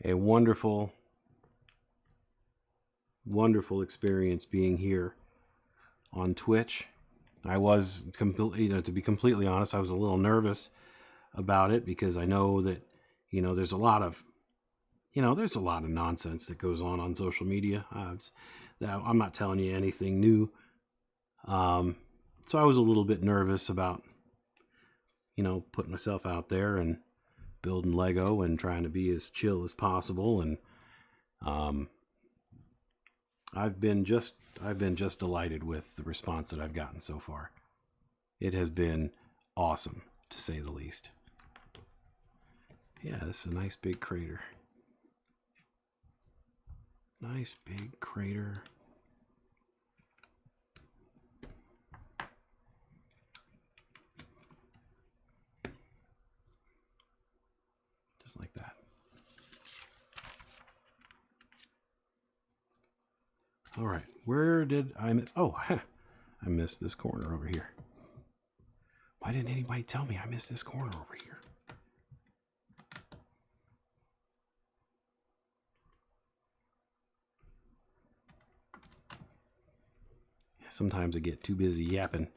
a wonderful, wonderful experience being here on Twitch. I was completely, to be completely honest, I was a little nervous about it because I know that, there's a lot of nonsense that goes on social media. I'm not telling you anything new. So I was a little bit nervous about, putting myself out there and building Lego and trying to be as chill as possible. And I've been just delighted with the response that I've gotten so far. It has been awesome, to say the least. Yeah, this is a nice big crater. Nice big crater. Just like that. All right, where did I miss? Oh, I missed this corner over here. Why didn't anybody tell me I missed this corner over here? Sometimes I get too busy yapping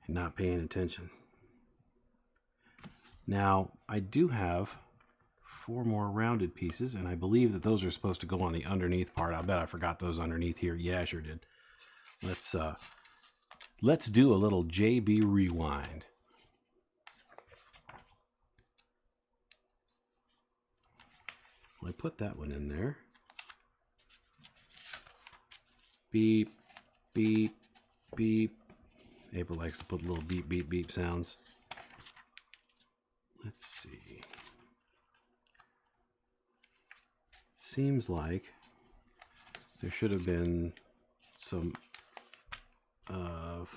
and not paying attention. Now, I do have 4 more rounded pieces, and I believe that those are supposed to go on the underneath part. I bet I forgot those underneath here. Yeah, I sure did. Let's do a little JB rewind. I put that one in there. Beep, beep, beep. April likes to put little beep, beep, beep sounds. Let's see. Seems like there should have been some of...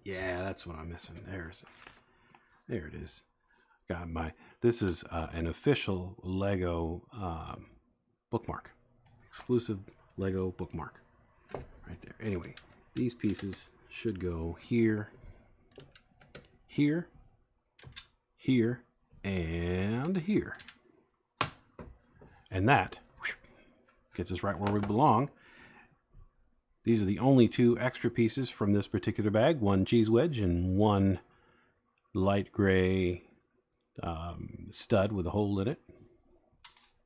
Yeah, that's what I'm missing. There it is. Got my... This is an official Lego bookmark. Exclusive Lego bookmark. Right there. Anyway, these pieces should go here, here, here, and here. And that gets us right where we belong. These are the only 2 extra pieces from this particular bag. 1 cheese wedge and 1 light gray stud with a hole in it.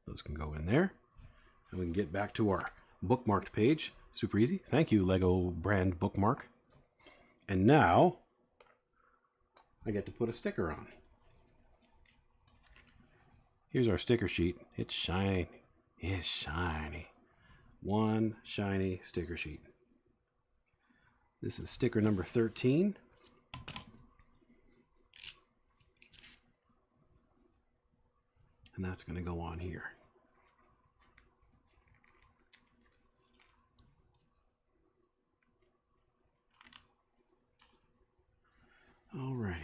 Those can go in there. And we can get back to our bookmarked page. Super easy. Thank you, Lego brand bookmark. And now I get to put a sticker on. Here's our sticker sheet. It's shiny. It's shiny. 1 shiny sticker sheet. This is sticker number 13. And that's going to go on here. Alrighty.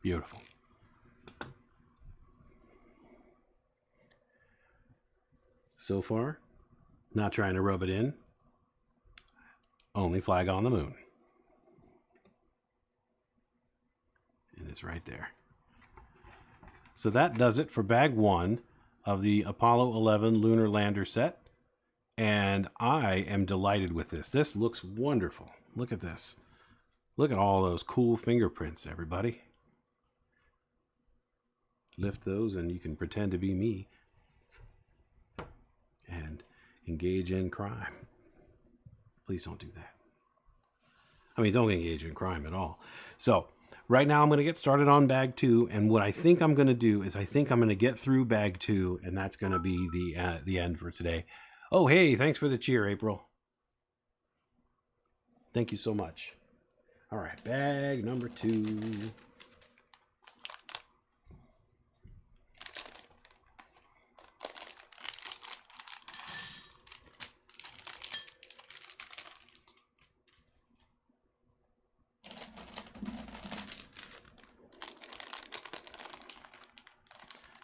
Beautiful. So far, not trying to rub it in. Only flag on the moon. And it's right there. So that does it for bag 1 of the Apollo 11 Lunar Lander set. And I am delighted with this. This looks wonderful. Look at this. Look at all those cool fingerprints, everybody. Lift those and you can pretend to be me and engage in crime. Please don't do that. I mean, don't engage in crime at all. So right now I'm going to get started on bag 2, and what I think I'm going to do is I think I'm going to get through bag 2, and that's going to be the end for today. Oh, hey, thanks for the cheer, April. Thank you so much. All right, bag number 2.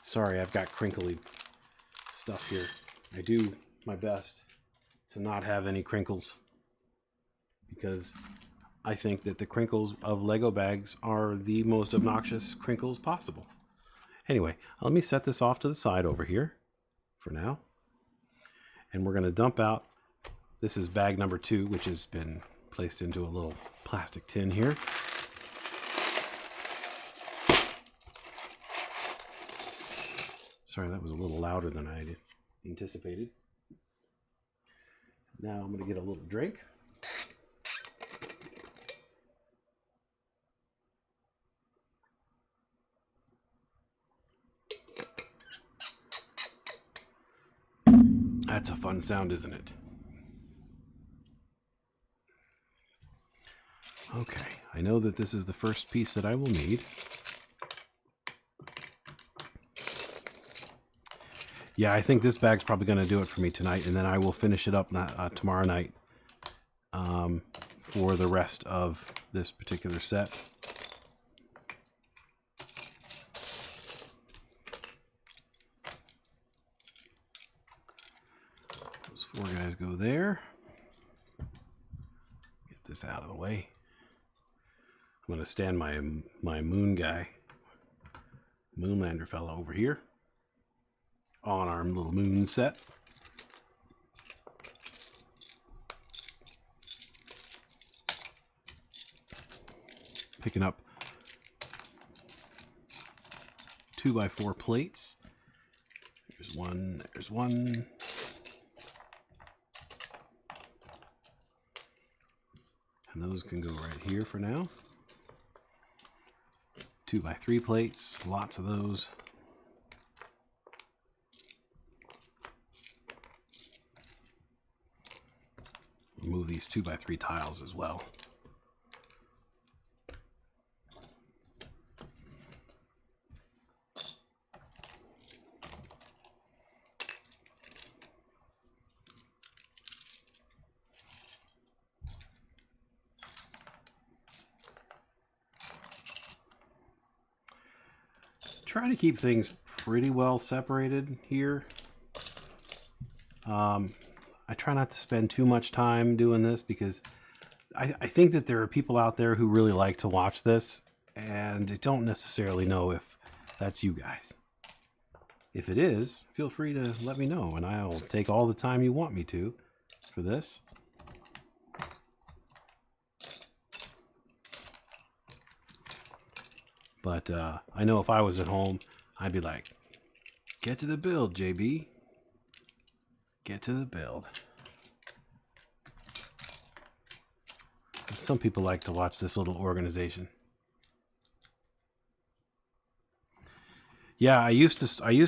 Sorry, I've got crinkly stuff here. I do my best to not have any crinkles because I think that the crinkles of Lego bags are the most obnoxious crinkles possible. Anyway, let me set this off to the side over here for now. And we're going to dump out, this is bag number 2, which has been placed into a little plastic tin here. Sorry, that was a little louder than I had anticipated. Now I'm going to get a little drink. That's a fun sound, isn't it? Okay, I know that this is the first piece that I will need. Yeah, I think this bag's probably going to do it for me tonight, and then I will finish it up tomorrow night for the rest of this particular set. Those 4 guys go there. Get this out of the way. I'm going to stand my moon guy Moonlander fella over here on our little moon set. Picking up 2x4 plates. There's one, there's one. And those can go right here for now. 2x3 plates, lots of those. Move these 2x3 tiles as well. Try to keep things pretty well separated here. I try not to spend too much time doing this because I think that there are people out there who really like to watch this, and I don't necessarily know if that's you guys. If it is, feel free to let me know, and I'll take all the time you want me to for this. But I know if I was at home, I'd be like, get to the build, JB. Get to the build. Some people like to watch this little organization. Yeah, I used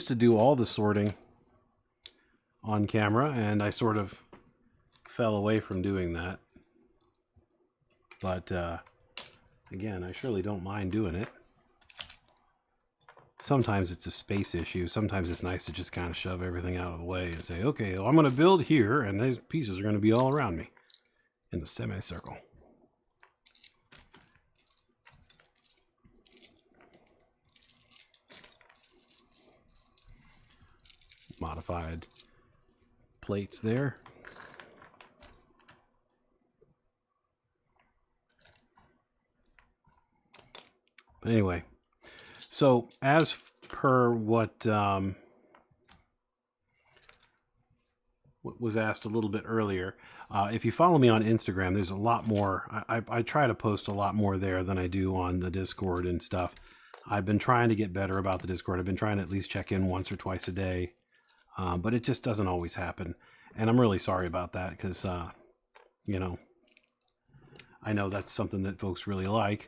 to do all the sorting on camera, and I sort of fell away from doing that. But again, I surely don't mind doing it. Sometimes it's a space issue. Sometimes it's nice to just kind of shove everything out of the way and say, okay, well, I'm going to build here, and these pieces are going to be all around me in the semicircle. Modified plates there. But anyway, so as per what was asked a little bit earlier, if you follow me on Instagram, there's a lot more. I try to post a lot more there than I do on the Discord and stuff. I've been trying to get better about the Discord. I've been trying to at least check in once or twice a day, but it just doesn't always happen. And I'm really sorry about that because, you know, I know that's something that folks really like.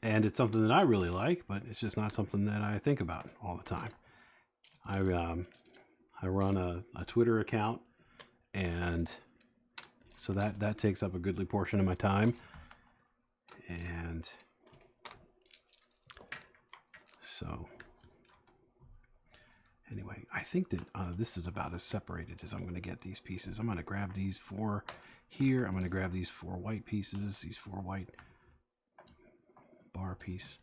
And it's something that I really like, but it's just not something that I think about all the time. I run a Twitter account, and so that takes up a goodly portion of my time. And so anyway, I think that this is about as separated as I'm going to get these pieces. I'm going to grab these 4 here. I'm going to grab these 4 white pieces, these 4 white bar piece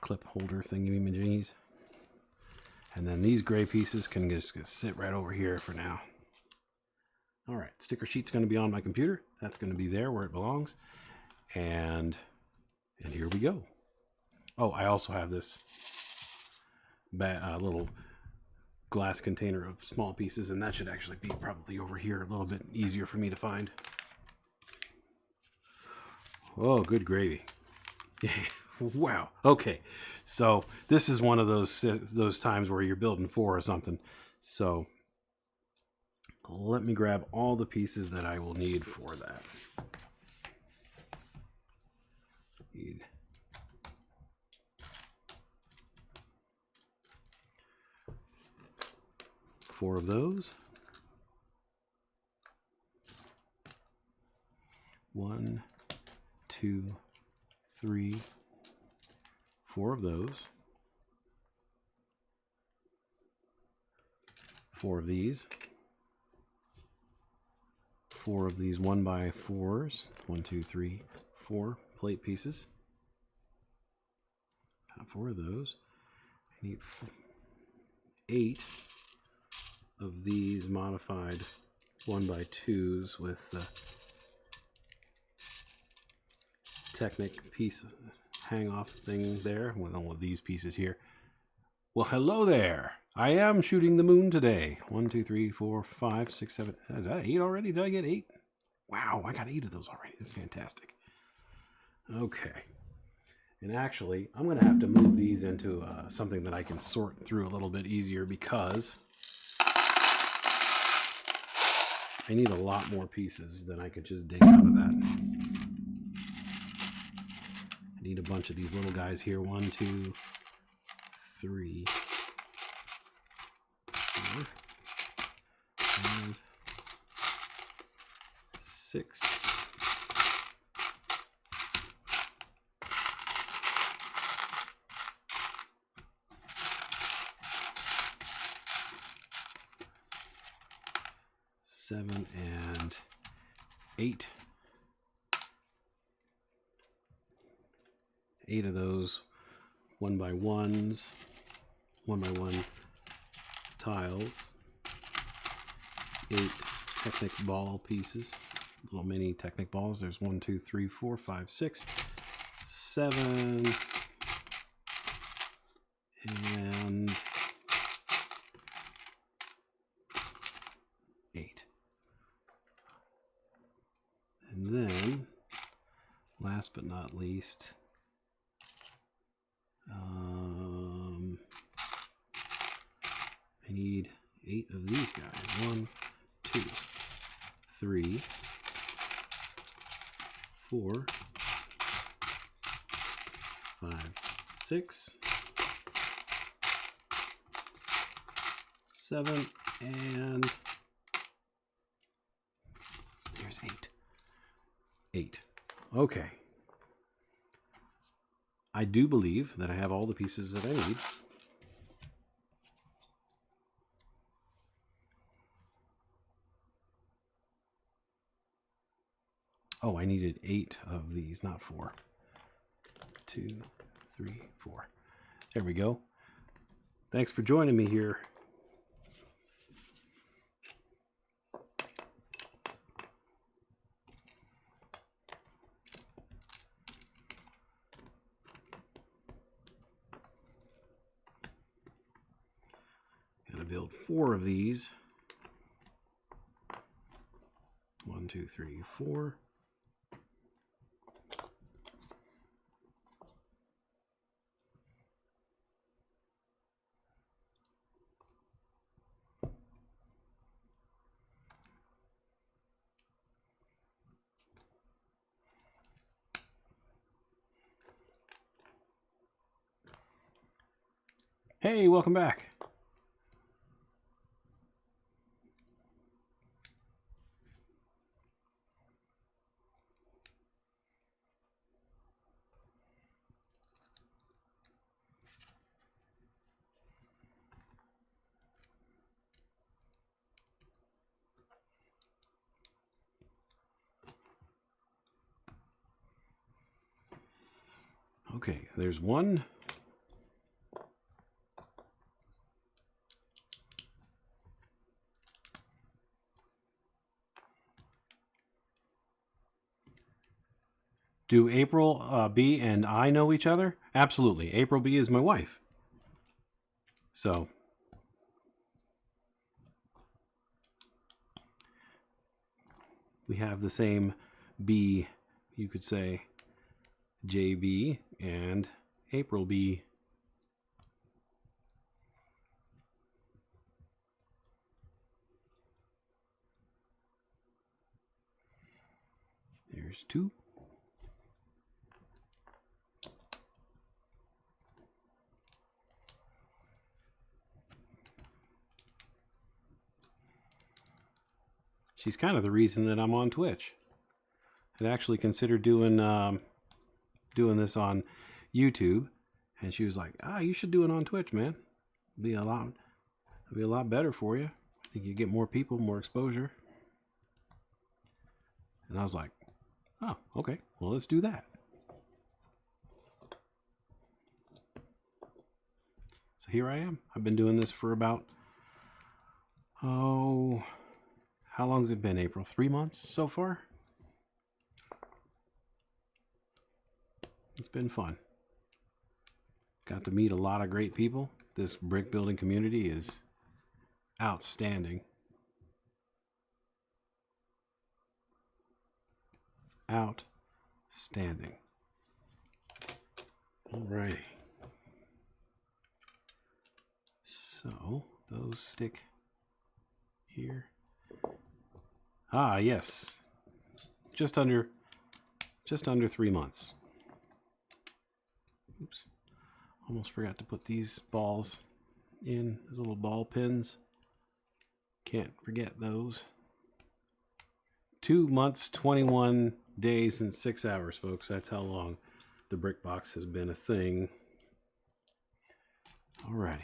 clip holder thingy-majiggies, and then these gray pieces can just sit right over here for now. All right, sticker sheet's going to be on my computer. That's going to be there where it belongs, and here we go. Oh, I also have this little glass container of small pieces, and that should actually be probably over here, a little bit easier for me to find. Oh, good gravy. Wow. Okay. So this is one of those times where you're building 4 or something. So let me grab all the pieces that I will need for that. Need 4 of those. 1, 2, 3, 4 of those. 4 of these. 4 of these 1x4s. 1, 2, 3, 4 plate pieces. 4 of those. I need 8 of these modified 1x2s with the Technic piece hang off thing there with all of these pieces here. Well, hello there. I am shooting the moon today. 1, 2, 3, 4, 5, 6, 7. Is that 8 already? Did I get 8? Wow, I got 8 of those already. That's fantastic. Okay. And actually, I'm going to have to move these into something that I can sort through a little bit easier because I need a lot more pieces than I could just dig out of that. I need a bunch of these little guys here. 1, 2, 3, 4, 5, 6. 7 and 8. 8 of those 1x1s, 1x1 tiles. 8 Technic ball pieces, little mini Technic balls. There's 1, 2, 3, 4, 5, 6, 7, and 8. And then, last but not least, I need 8 of these guys. 1, 2, 3, 4, 5, 6, 7, and there's 8. 8. Okay. I do believe that I have all the pieces that I need. Oh, I needed 8 of these, not 4. 2, 3, 4. There we go. Thanks for joining me here. Gotta build 4 of these. 1, 2, 3, 4. Hey, welcome back. Okay, there's one. Do April B and I know each other? Absolutely. April B is my wife. So, we have the same B, you could say JB and April B. There's 2. She's kind of the reason that I'm on Twitch. I'd actually considered doing this on YouTube, and she was like, you should do it on Twitch, man. It'd be a lot better for you. I think you get more people, more exposure. And I was like, oh, okay, well, let's do that. So here I am. I've been doing this for about, how long has it been, April? 3 months so far? It's been fun. Got to meet a lot of great people. This brick building community is outstanding. Outstanding. Alrighty. So those stick here. Ah, yes. Just under 3 months. Oops. Almost forgot to put these balls in, those little ball pins. Can't forget those. 2 months, 21 days, and 6 hours, folks. That's how long the BrickBox has been a thing. Alrighty.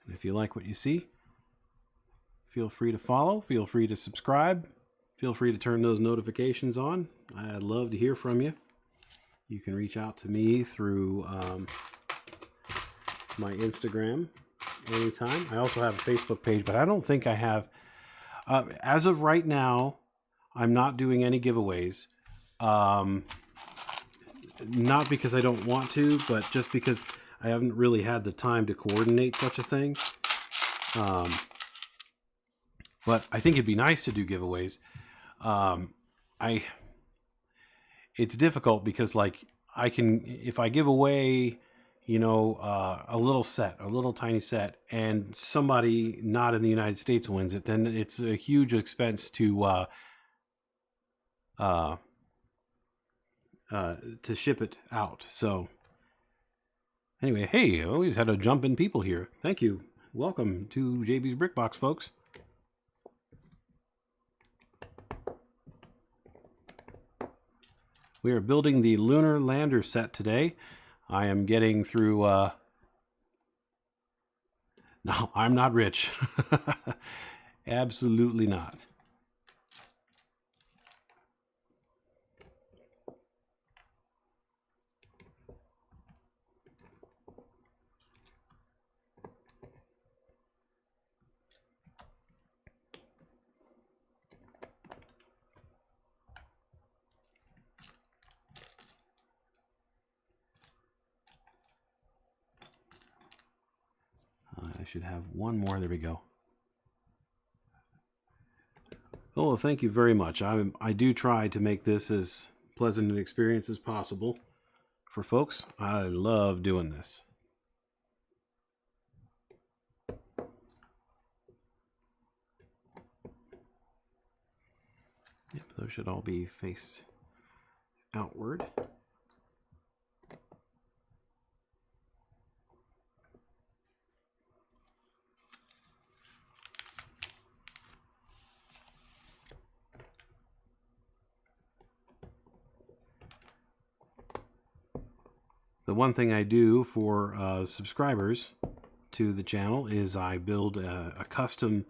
And if you like what you see, feel free to follow, feel free to subscribe, feel free to turn those notifications on. I'd love to hear from you. You can reach out to me through my Instagram anytime. I also have a Facebook page, but I don't think I have. As of right now, I'm not doing any giveaways. Not because I don't want to, but just because I haven't really had the time to coordinate such a thing. But I think it'd be nice to do giveaways. It's difficult because, like, I can, if I give away, you know, a little set, a little tiny set, and somebody not in the United States wins it, then it's a huge expense to ship it out. So anyway, hey, I always had to jump in people here. Thank you. Welcome to JB's BrickBox, folks. We are building the Lunar lander set today. I am getting through... No, I'm not rich. Absolutely not. I should have one more. There we go. Oh, well, thank you very much. I do try to make this as pleasant an experience as possible for folks. I love doing this. Yep, those should all be faced outward. The one thing I do for subscribers to the channel is I build a custom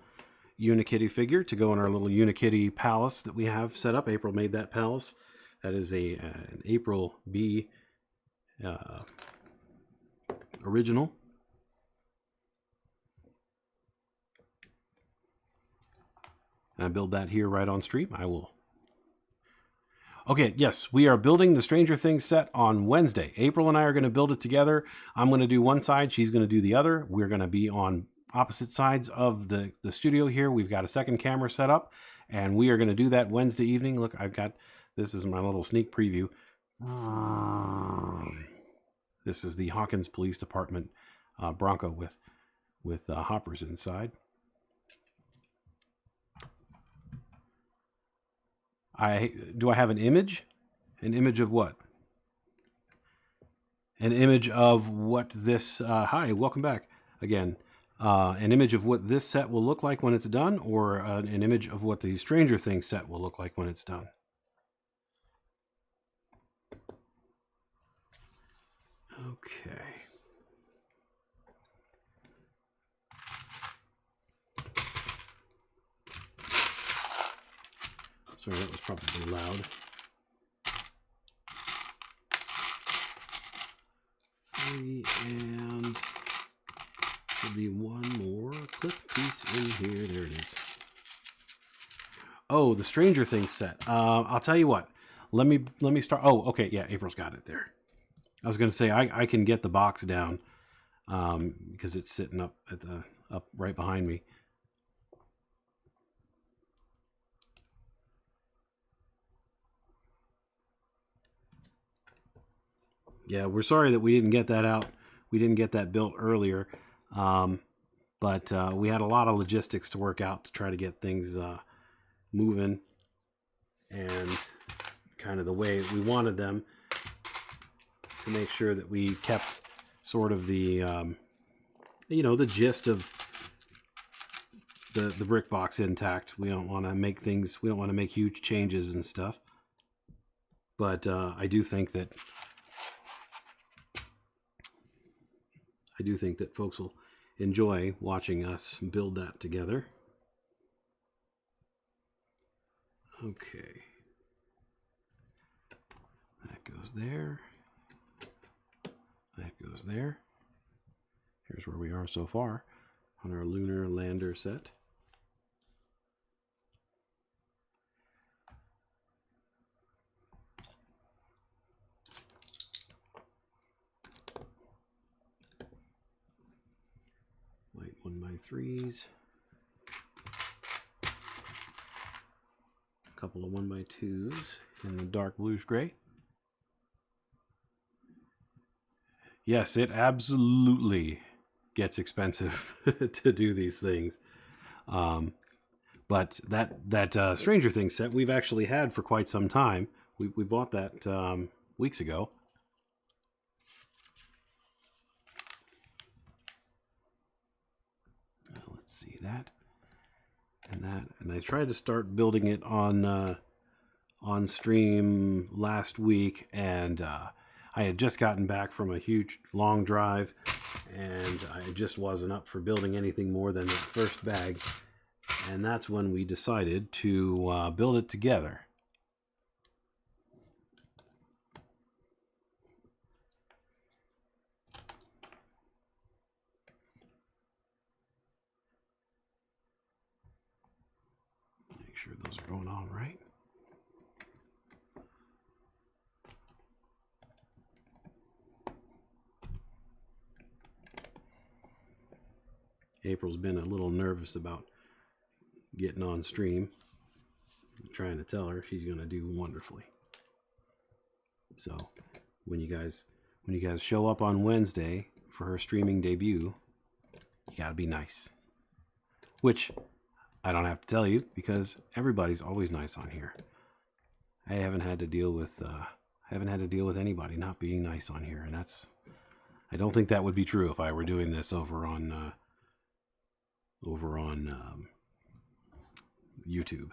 Unikitty figure to go in our little Unikitty palace that we have set up. April made that palace. That is an April B original. And I build that here right on stream. I will. Okay, yes, we are building the Stranger Things set on Wednesday. April and I are going to build it together. I'm going to do one side, she's going to do the other. We're going to be on opposite sides of the studio here. We've got a second camera set up, and we are going to do that Wednesday evening. Look, I've got, this is my little sneak preview. This is the Hawkins Police Department Bronco with hoppers inside. Do I have an image? An image of what? An image of what this... hi, welcome back again. An image of what this set will look like when it's done, or an image of what the Stranger Things set will look like when it's done? Okay. Sorry, that was probably loud. 3, and there'll be one more clip piece in here. There it is. Oh, the Stranger Things set. I'll tell you what. Let me start. Oh, okay. Yeah, April's got it there. I was going to say I can get the box down because it's sitting up right behind me. Yeah, we're sorry that we didn't get that out. We didn't get that built earlier, but we had a lot of logistics to work out to try to get things moving and kind of the way we wanted them, to make sure that we kept sort of the the gist of the BrickBox intact. We don't want to make things. We don't want to make huge changes and stuff. But I do think that folks will enjoy watching us build that together. Okay. That goes there. That goes there. Here's where we are so far on our lunar lander set. Light 1x3s. A couple of 1x2s in the dark bluish gray. Yes, it absolutely gets expensive to do these things. But that Stranger Things set we've actually had for quite some time. We bought that weeks ago. Let's see that. And I tried to start building it on stream last week, and I had just gotten back from a huge long drive, and I just wasn't up for building anything more than that first bag, and that's when we decided to build it together. Make sure those are going on right. April's been a little nervous about getting on stream. I'm trying to tell her she's going to do wonderfully. So when you guys show up on Wednesday for her streaming debut, you got to be nice. Which I don't have to tell you, because everybody's always nice on here. I haven't had to deal with anybody not being nice on here, and I don't think that would be true if I were doing this over on YouTube.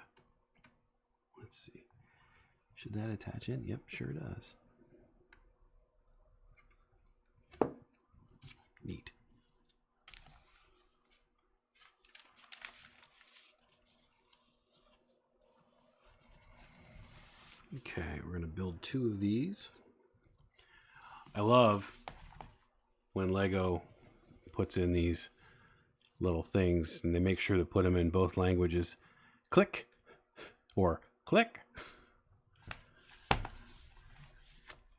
Let's see. Should that attach in? Yep, sure does. Neat. Okay, we're going to build 2 of these. I love when Lego puts in these little things and they make sure to put them in both languages. Click or click. I'm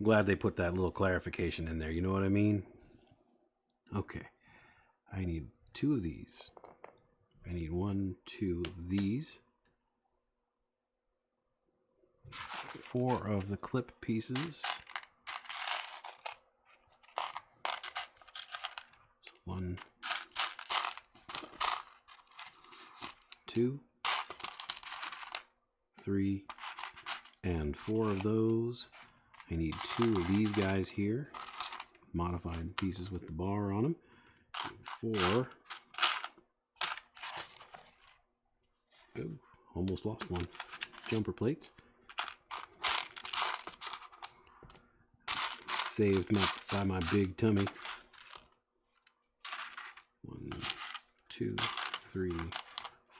glad they put that little clarification in there. You know what I mean? Okay. I need 2 of these. I need 1, 2 of these. 4 of the clip pieces. 1, 2, 3, and 4 of those. I need 2 of these guys here, modified pieces with the bar on them. 4. Oh, almost lost one. Jumper plates. Saved by my big tummy. 1, 2, 3,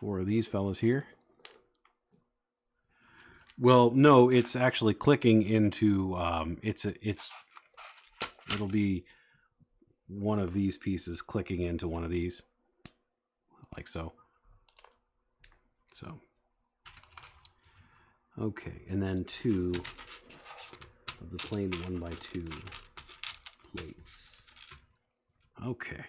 4 of these fellas here. Well, no, it's actually clicking into it'll be one of these pieces clicking into one of these, like so. So, okay, and then 2 of the plain 1x2 plates. Okay.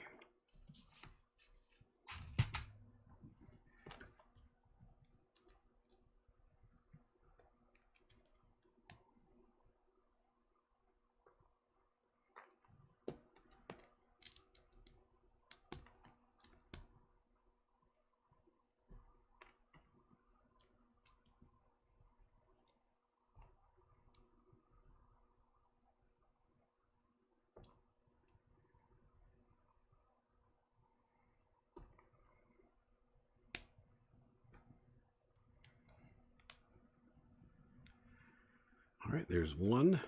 All right, there's 1.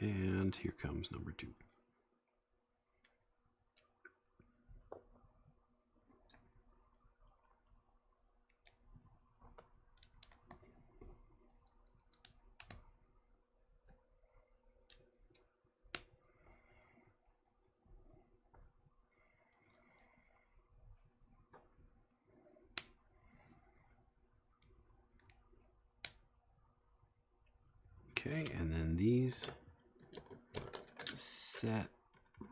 And here comes number 2. Okay, and then these set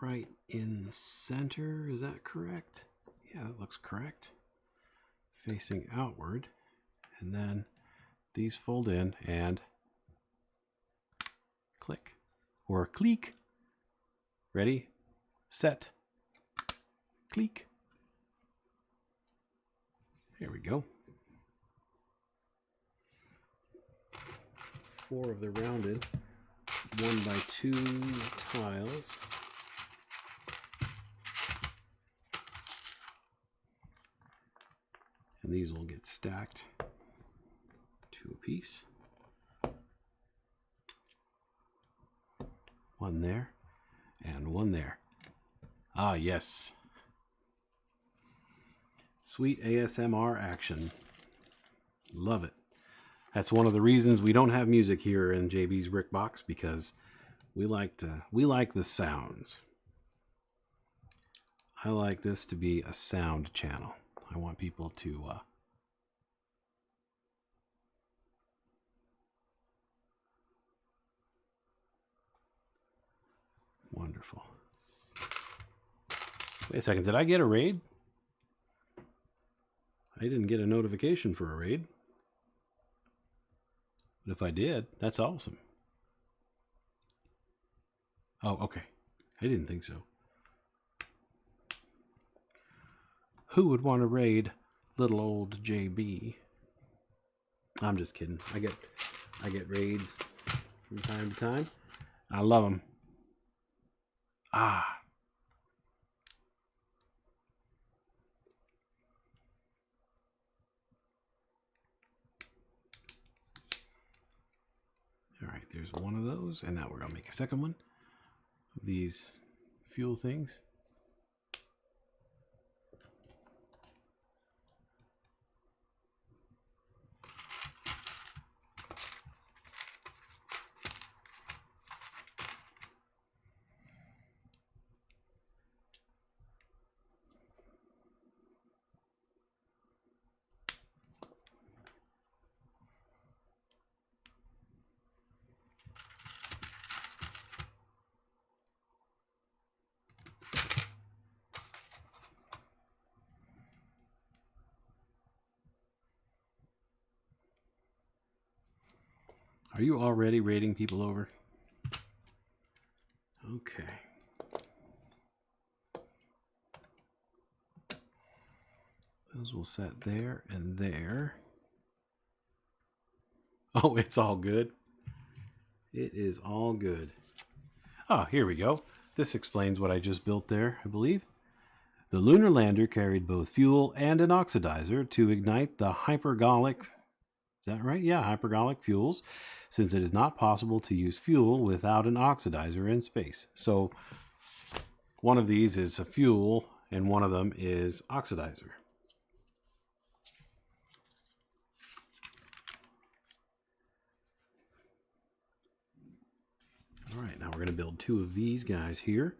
right in the center. Is that correct? Yeah, that looks correct. Facing outward. And then these fold in and click. Or click. Ready, set, click. There we go. 4 of the rounded 1x2 tiles. And these will get stacked 2 apiece. 1 there and 1 there. Ah, yes. Sweet ASMR action. Love it. That's one of the reasons we don't have music here in JB's BrickBox, because we like the sounds. I like this to be a sound channel. I want people to wonderful. Wait a second, did I get a raid? I didn't get a notification for a raid. But if I did, that's awesome. Oh, okay. I didn't think so. Who would want to raid little old JB? I'm just kidding. I get raids from time to time. I love them. Ah. All right, there's one of those, and now we're gonna make a second one of these fuel things. Are you already raiding people over? Okay. Those will set there and there. Oh, it's all good. It is all good. Ah, here we go. This explains what I just built there, I believe. The lunar lander carried both fuel and an oxidizer to ignite the hypergolic, is that right? Yeah, hypergolic fuels, since it is not possible to use fuel without an oxidizer in space. So one of these is a fuel and one of them is oxidizer. All right, now we're going to build 2 of these guys here.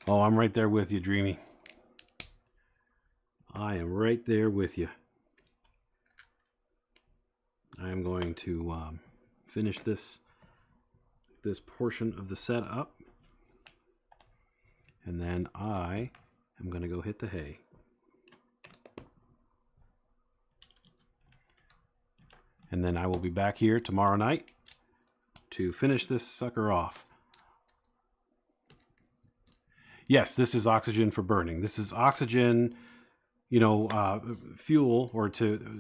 Oh, I'm right there with you, Dreamy. I am right there with you. I am going to finish this portion of the set up, and then I am going to go hit the hay. And then I will be back here tomorrow night to finish this sucker off. Yes, this is oxygen for burning. This is oxygen, you know, fuel, or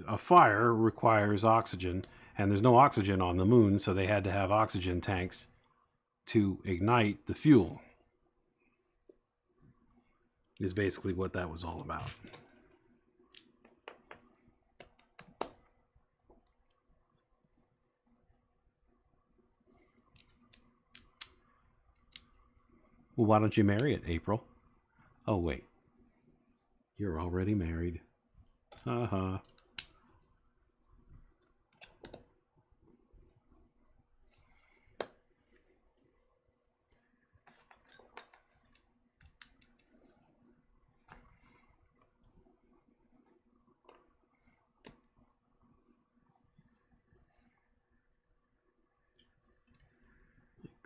a fire requires oxygen, and there's no oxygen on the moon, so they had to have oxygen tanks to ignite the fuel, is basically what that was all about. Well, why don't you marry it, April? Oh, wait. You're already married. Uh-huh.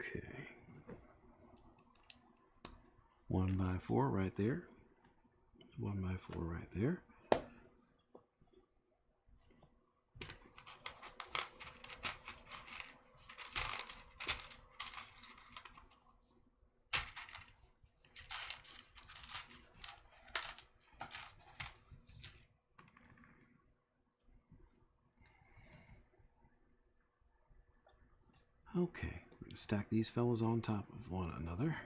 Okay. 1x4 right there. 1x4 right there. Okay, we're going to stack these fellas on top of one another.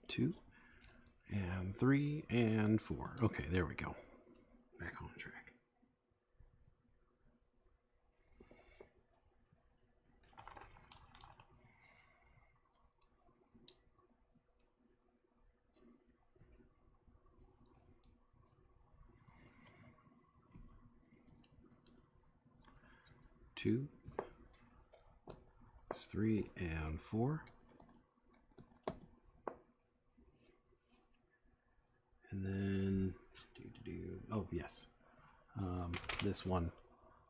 Two, and 3, and 4. Okay, there we go. Back on track. Two, 3, and 4. And then, oh yes, this one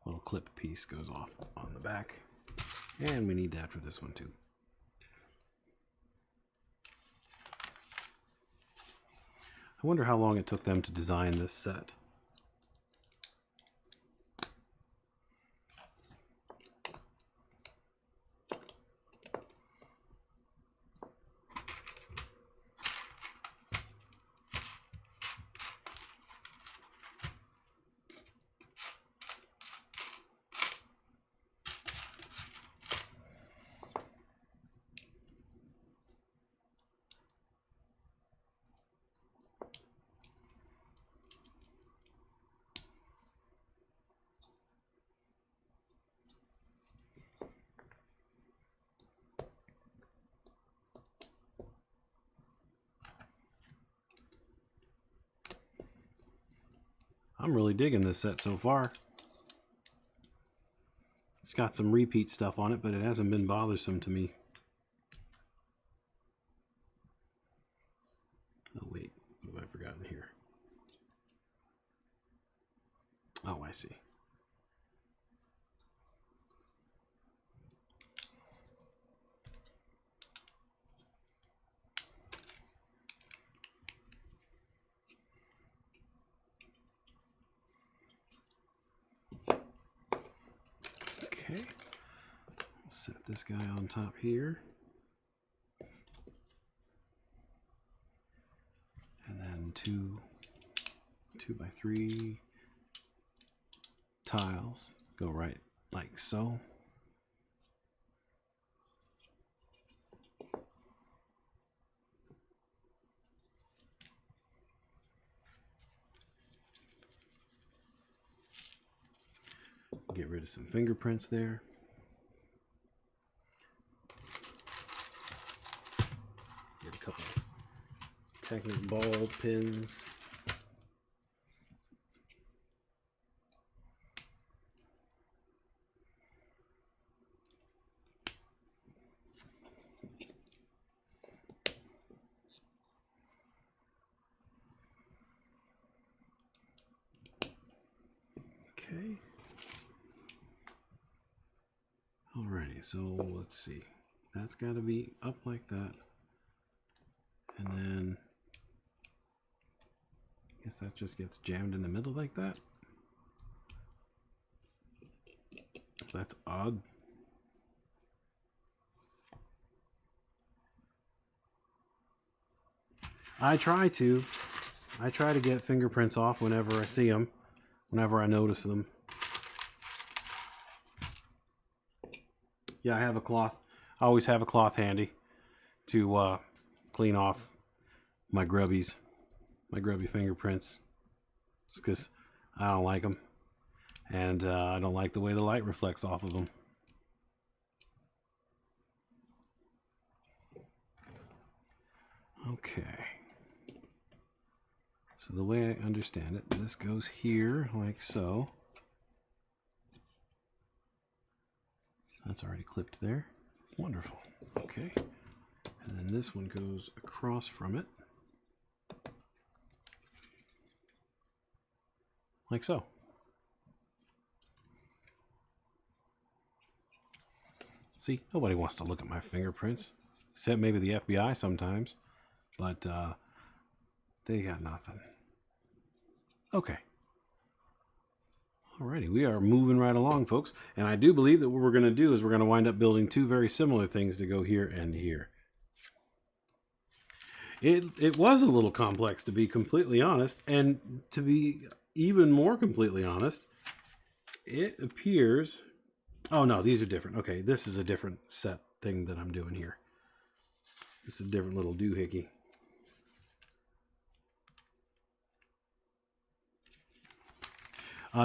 little clip piece goes off on the back, and we need that for this one too. I wonder how long it took them to design this set. I'm really digging this set so far. It's got some repeat stuff on it, but it hasn't been bothersome to me. Oh wait, what have I forgotten here? Oh, I see. Okay, set this guy on top here. And then two 2x3 tiles go right like so. get rid of some fingerprints there. Get a couple of Technic ball pins. Okay. Alrighty, so let's see. That's got to be up like that. And then I guess that just gets jammed in the middle like that. That's odd. I try to get fingerprints off whenever I see them, whenever I notice them. Yeah, I have a cloth. I always have a cloth handy to clean off my grubby fingerprints. Just because I don't like them, and I don't like the way the light reflects off of them. Okay. So the way I understand it, this goes here like so. That's already clipped there. Wonderful. Okay. And then this one goes across from it. Like so. See, nobody wants to look at my fingerprints, except maybe the FBI sometimes, but they got nothing. Okay. Alrighty, we are moving right along, folks, and I do believe that what we're going to do is we're going to wind up building two very similar things to go here and here. It was a little complex, to be completely honest, and to be even more completely honest, it appears... Oh no, these are different. Okay, this is a different set thing that I'm doing here. This is a different little doohickey.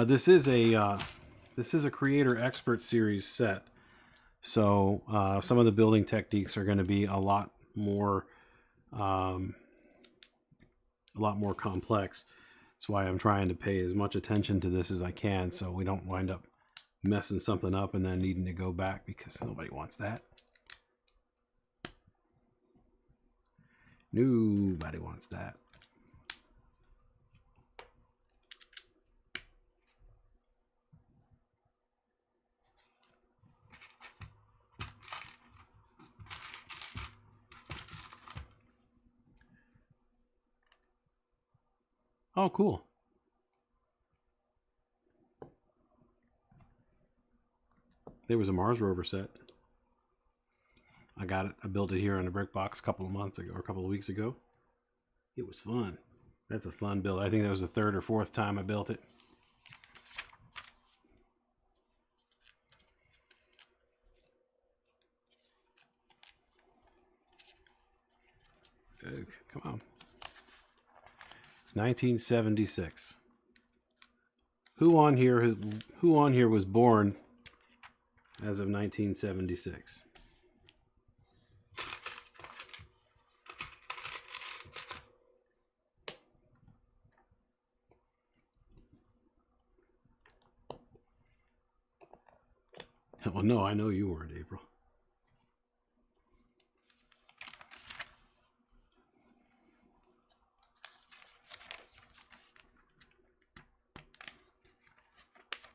This is a creator expert series set, so some of the building techniques are going to be a lot more complex. That's why I'm trying to pay as much attention to this as I can, so we don't wind up messing something up and then needing to go back, because nobody wants that. Nobody wants that. Oh, cool. There was a Mars rover set. I got it. I built it here on a BrickBox a couple of months ago, or a couple of weeks ago. It was fun. That's a fun build. I think that was the third or fourth time I built it. Come on. 1976. Who on here was born as of 1976? Well, no, I know you weren't, April.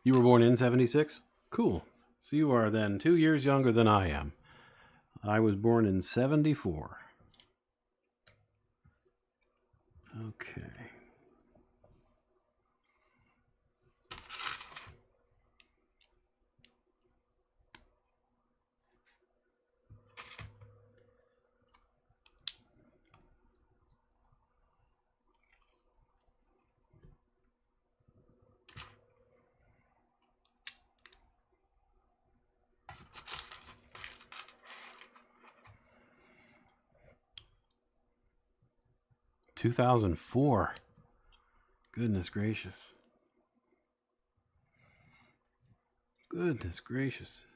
You were born in 76? Cool. So you are then 2 years younger than I am. I was born in 74. Okay. $2004. Goodness gracious. Goodness gracious.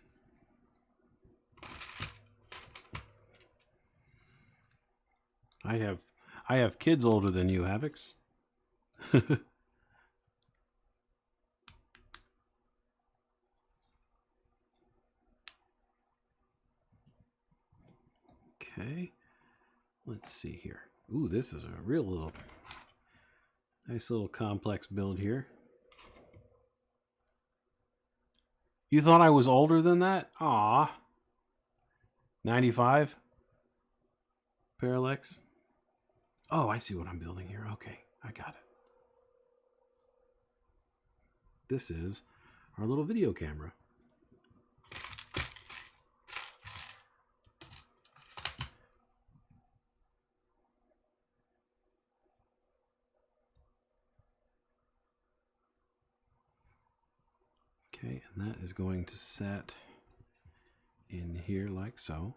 I have kids older than you, Havix. Okay. Let's see here. Ooh, this is a real little nice little complex build here. You thought I was older than that? Aw. 95? Parallax? Oh, I see what I'm building here. Okay, I got it. This is our little video camera. Okay, and that is going to set in here like so.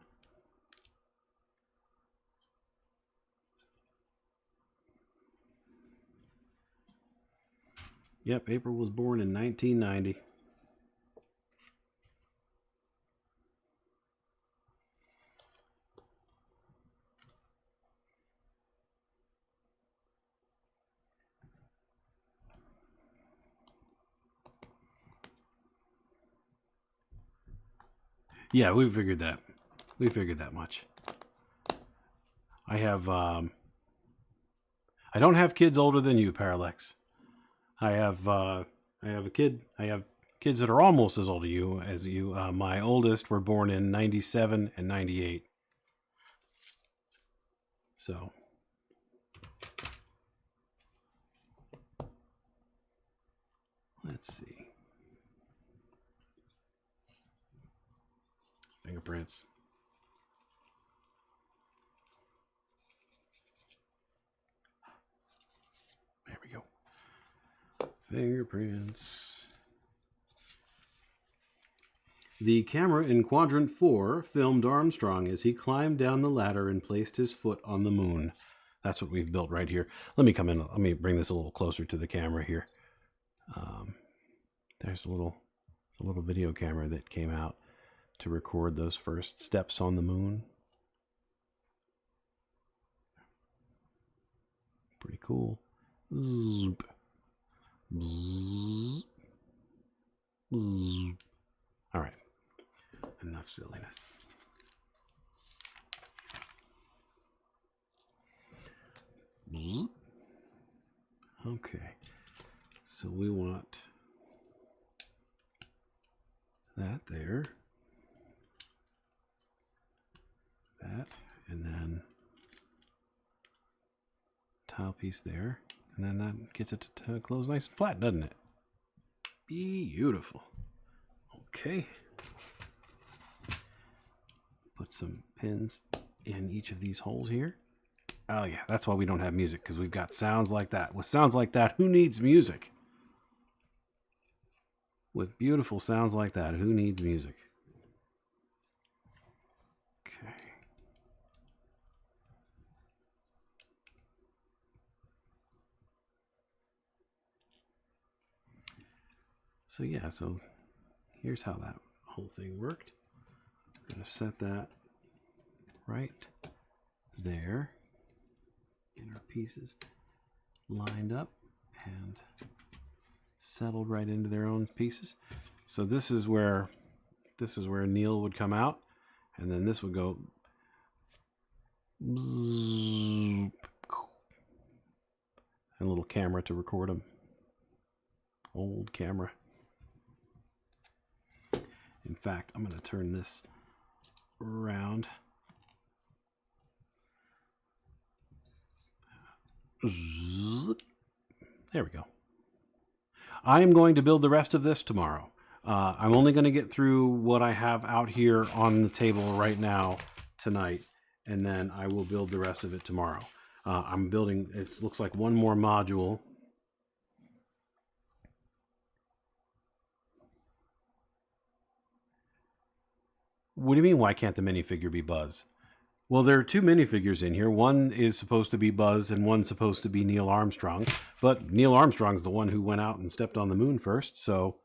Yep, April was born in 1990. Yeah, we figured that. We figured that much. I have, I don't have kids older than you, Parallax. I have a kid. I have kids that are almost as old as you. My oldest were born in 97 and 98. So. Let's see. Fingerprints. There we go. Fingerprints. The camera in quadrant 4 filmed Armstrong as he climbed down the ladder and placed his foot on the moon. That's what we've built right here. Let me come in. Let me bring this a little closer to the camera here. There's a little video camera that came out to record those first steps on the moon. Pretty cool. Zoop. Bzz. Bzz. All right. Enough silliness. Bzz. Okay. So we want that there. That, and then tile piece there, and then that gets it to close nice and flat, doesn't it? Beautiful. Okay. Put some pins in each of these holes here. Oh yeah, that's why we don't have music, because we've got sounds like that. With sounds like that, who needs music? With beautiful sounds like that, who needs music? Okay. So yeah, so here's how that whole thing worked. We're going to set that right there. Get our pieces lined up and settled right into their own pieces. So this is where Neil would come out, and then this would go and a little camera to record them. Old camera. In fact, I'm going to turn this around. There we go. I am going to build the rest of this tomorrow. I'm only going to get through what I have out here on the table right now tonight, and then I will build the rest of it tomorrow. I'm building, it looks like one more module. What do you mean, why can't the minifigure be Buzz? Well, there are two minifigures in here. One is supposed to be Buzz and one's supposed to be Neil Armstrong. But Neil Armstrong's the one who went out and stepped on the moon first, so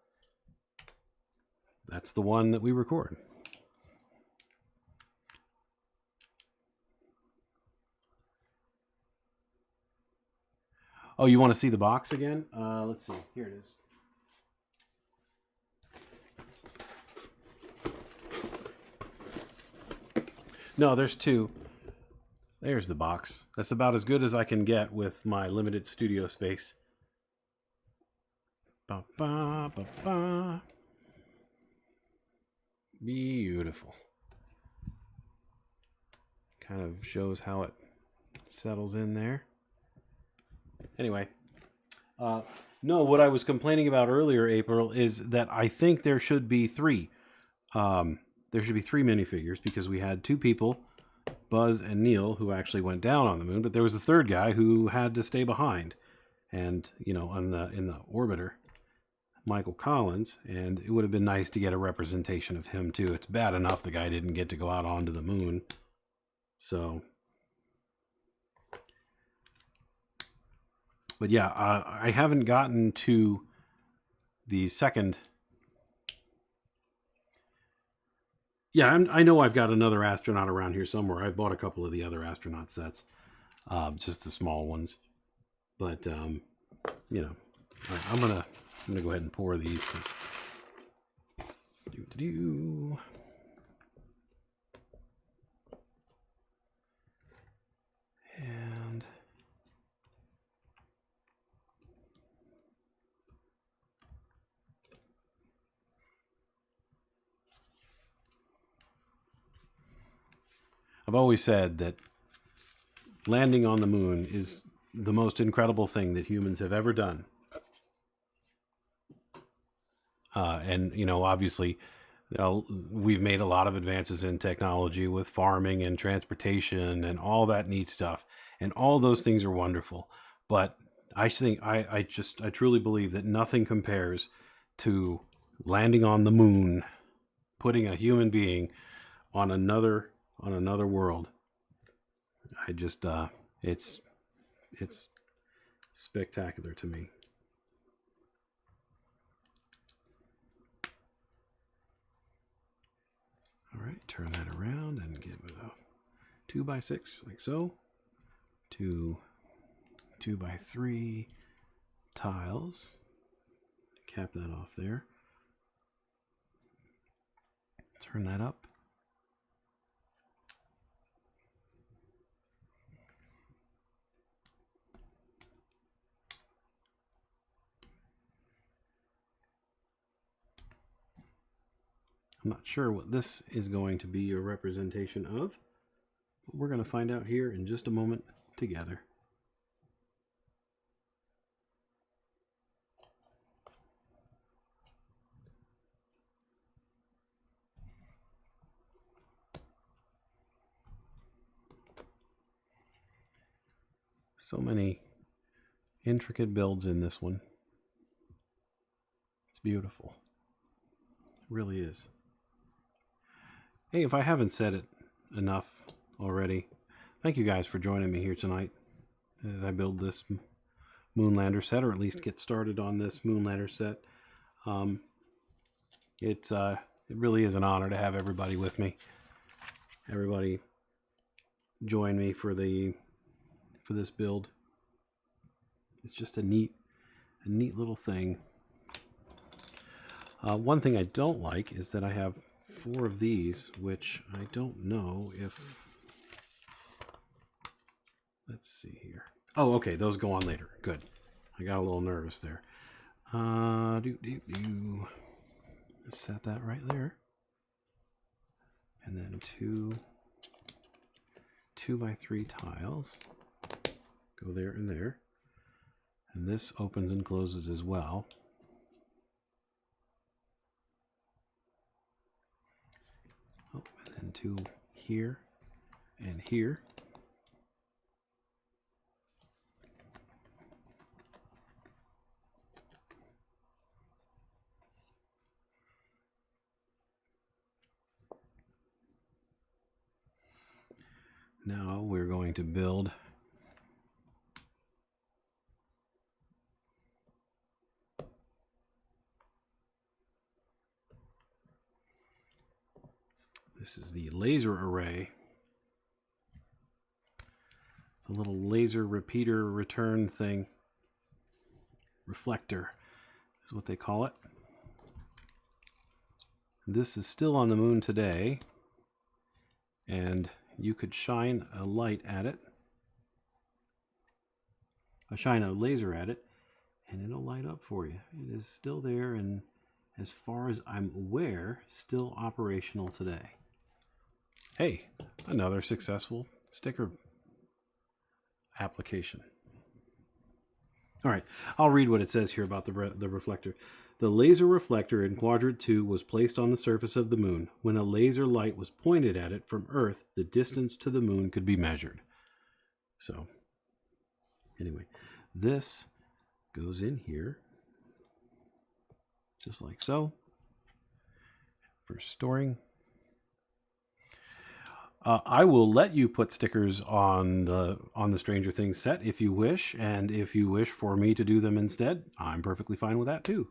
that's the one that we record. Oh, you want to see the box again? Let's see. Here it is. No, there's two. There's the box. That's about as good as I can get with my limited studio space. Ba, ba, ba, ba. Beautiful. Kind of shows how it settles in there. Anyway, no, what I was complaining about earlier, April, is that I think there should be three. There should be three minifigures because we had two people, Buzz and Neil, who actually went down on the moon, but there was a third guy who had to stay behind, and in the orbiter, Michael Collins, and it would have been nice to get a representation of him too. It's bad enough the guy didn't get to go out onto the moon, so. But yeah, I haven't gotten to the second. Yeah, I know I've got another astronaut around here somewhere. I bought a couple of the other astronaut sets, just the small ones. But I'm gonna go ahead and pour these. And I've always said that landing on the moon is the most incredible thing that humans have ever done. And, obviously, we've made a lot of advances in technology with farming and transportation and all that neat stuff. And all those things are wonderful. But I think I truly believe that nothing compares to landing on the moon, putting a human being on another world. It's spectacular to me. All right, turn that around and give it a 2x6 like so. Two 2x3 tiles. Cap that off there. Turn that up. I'm not sure what this is going to be a representation of, but we're going to find out here in just a moment together. So many intricate builds in this one. It's beautiful. It really is. Hey, if I haven't said it enough already, thank you guys for joining me here tonight as I build this Moonlander set, or at least get started on this Moonlander set. It really is an honor to have everybody with me. Everybody join me for this build. It's just a neat little thing. One thing I don't like is that I have 4 of these, which I don't know if... Let's see here. Oh, okay, those go on later. Good. I got a little nervous there. Set that right there. And then 2x3 tiles. Go there and there. And this opens and closes as well. Oh, and then 2 here and here. Now we're going to build This is the laser array. A little laser repeater return thing. Reflector is what they call it. This is still on the moon today, and you could shine a light at it, shine a laser at it, and it'll light up for you. It is still there, and as far as I'm aware, still operational today. Hey, another successful sticker application. All right, I'll read what it says here about the reflector. The laser reflector in quadrant 2 was placed on the surface of the moon. When a laser light was pointed at it from Earth, the distance to the moon could be measured. So, anyway, this goes in here, just like so, for storing. I will let you put stickers on the Stranger Things set if you wish, and if you wish for me to do them instead, I'm perfectly fine with that too.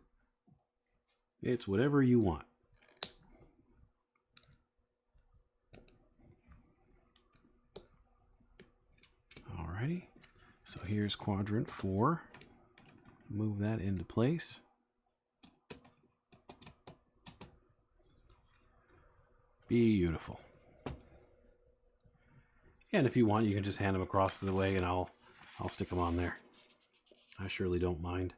It's whatever you want. Alrighty, so here's quadrant 4. Move that into place. Beautiful. And if you want, you can just hand them across the way and I'll stick them on there. I surely don't mind.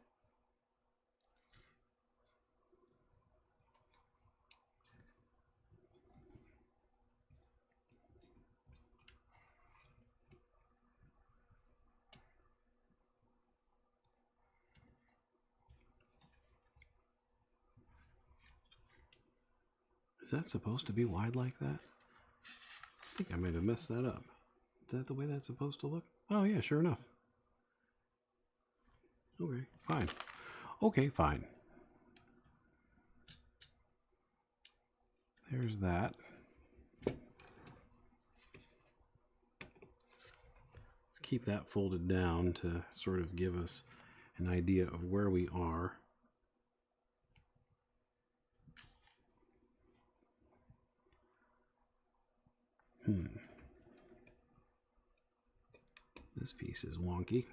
Is that supposed to be wide like that? I think I might have messed that up. Is that the way that's supposed to look? Oh yeah, sure enough. Okay, fine. Okay, fine. There's that. Let's keep that folded down to sort of give us an idea of where we are. This piece is wonky.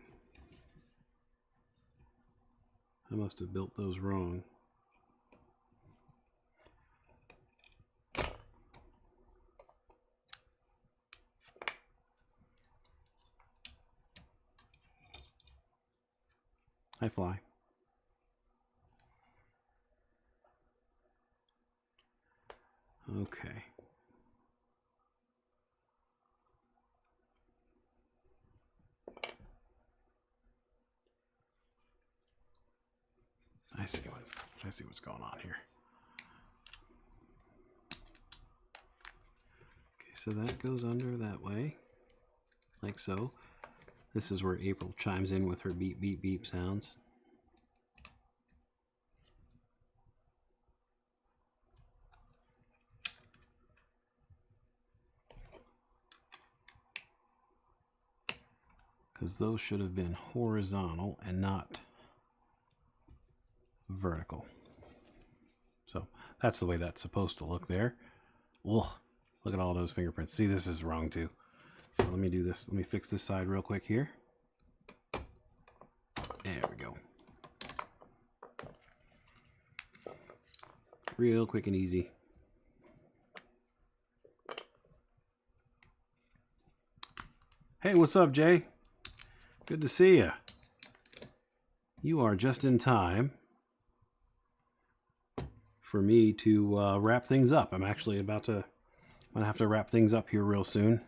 I must have built those wrong. I fly. Okay. I see what's going on here. Okay, so that goes under that way, like so. This is where April chimes in with her beep, beep, beep sounds. Because those should have been horizontal and not vertical. So that's the way that's supposed to look there. Ugh, look at all those fingerprints. See, this is wrong too. So let me do this. Let me fix this side real quick here. There we go. Real quick and easy. Hey, what's up, Jay? Good to see you. You are just in time for me to wrap things up. I'm actually I'm gonna have to wrap things up here real soon.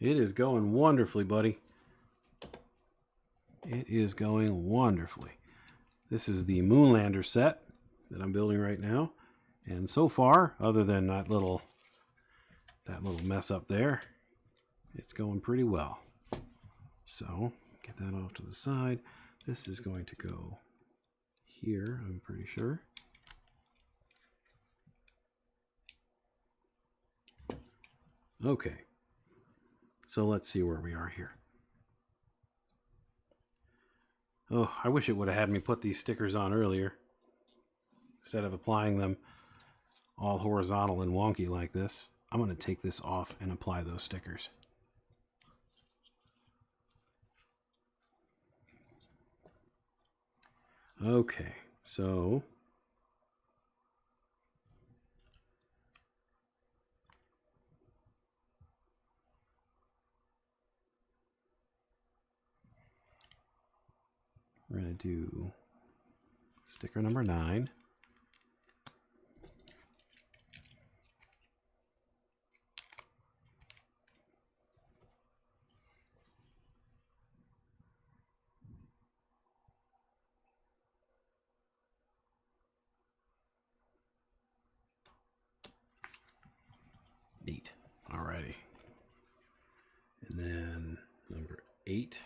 It is going wonderfully, buddy. It is going wonderfully. This is the Moonlander set that I'm building right now. And so far, other than that little mess up there, it's going pretty well. So, get that off to the side. This is going to go here, I'm pretty sure. Okay. So let's see where we are here. Oh, I wish it would have had me put these stickers on earlier instead of applying them all horizontal and wonky like this. I'm going to take this off and apply those stickers. Okay, so we're going to do sticker number 9. Neat. Alrighty. And then number 8.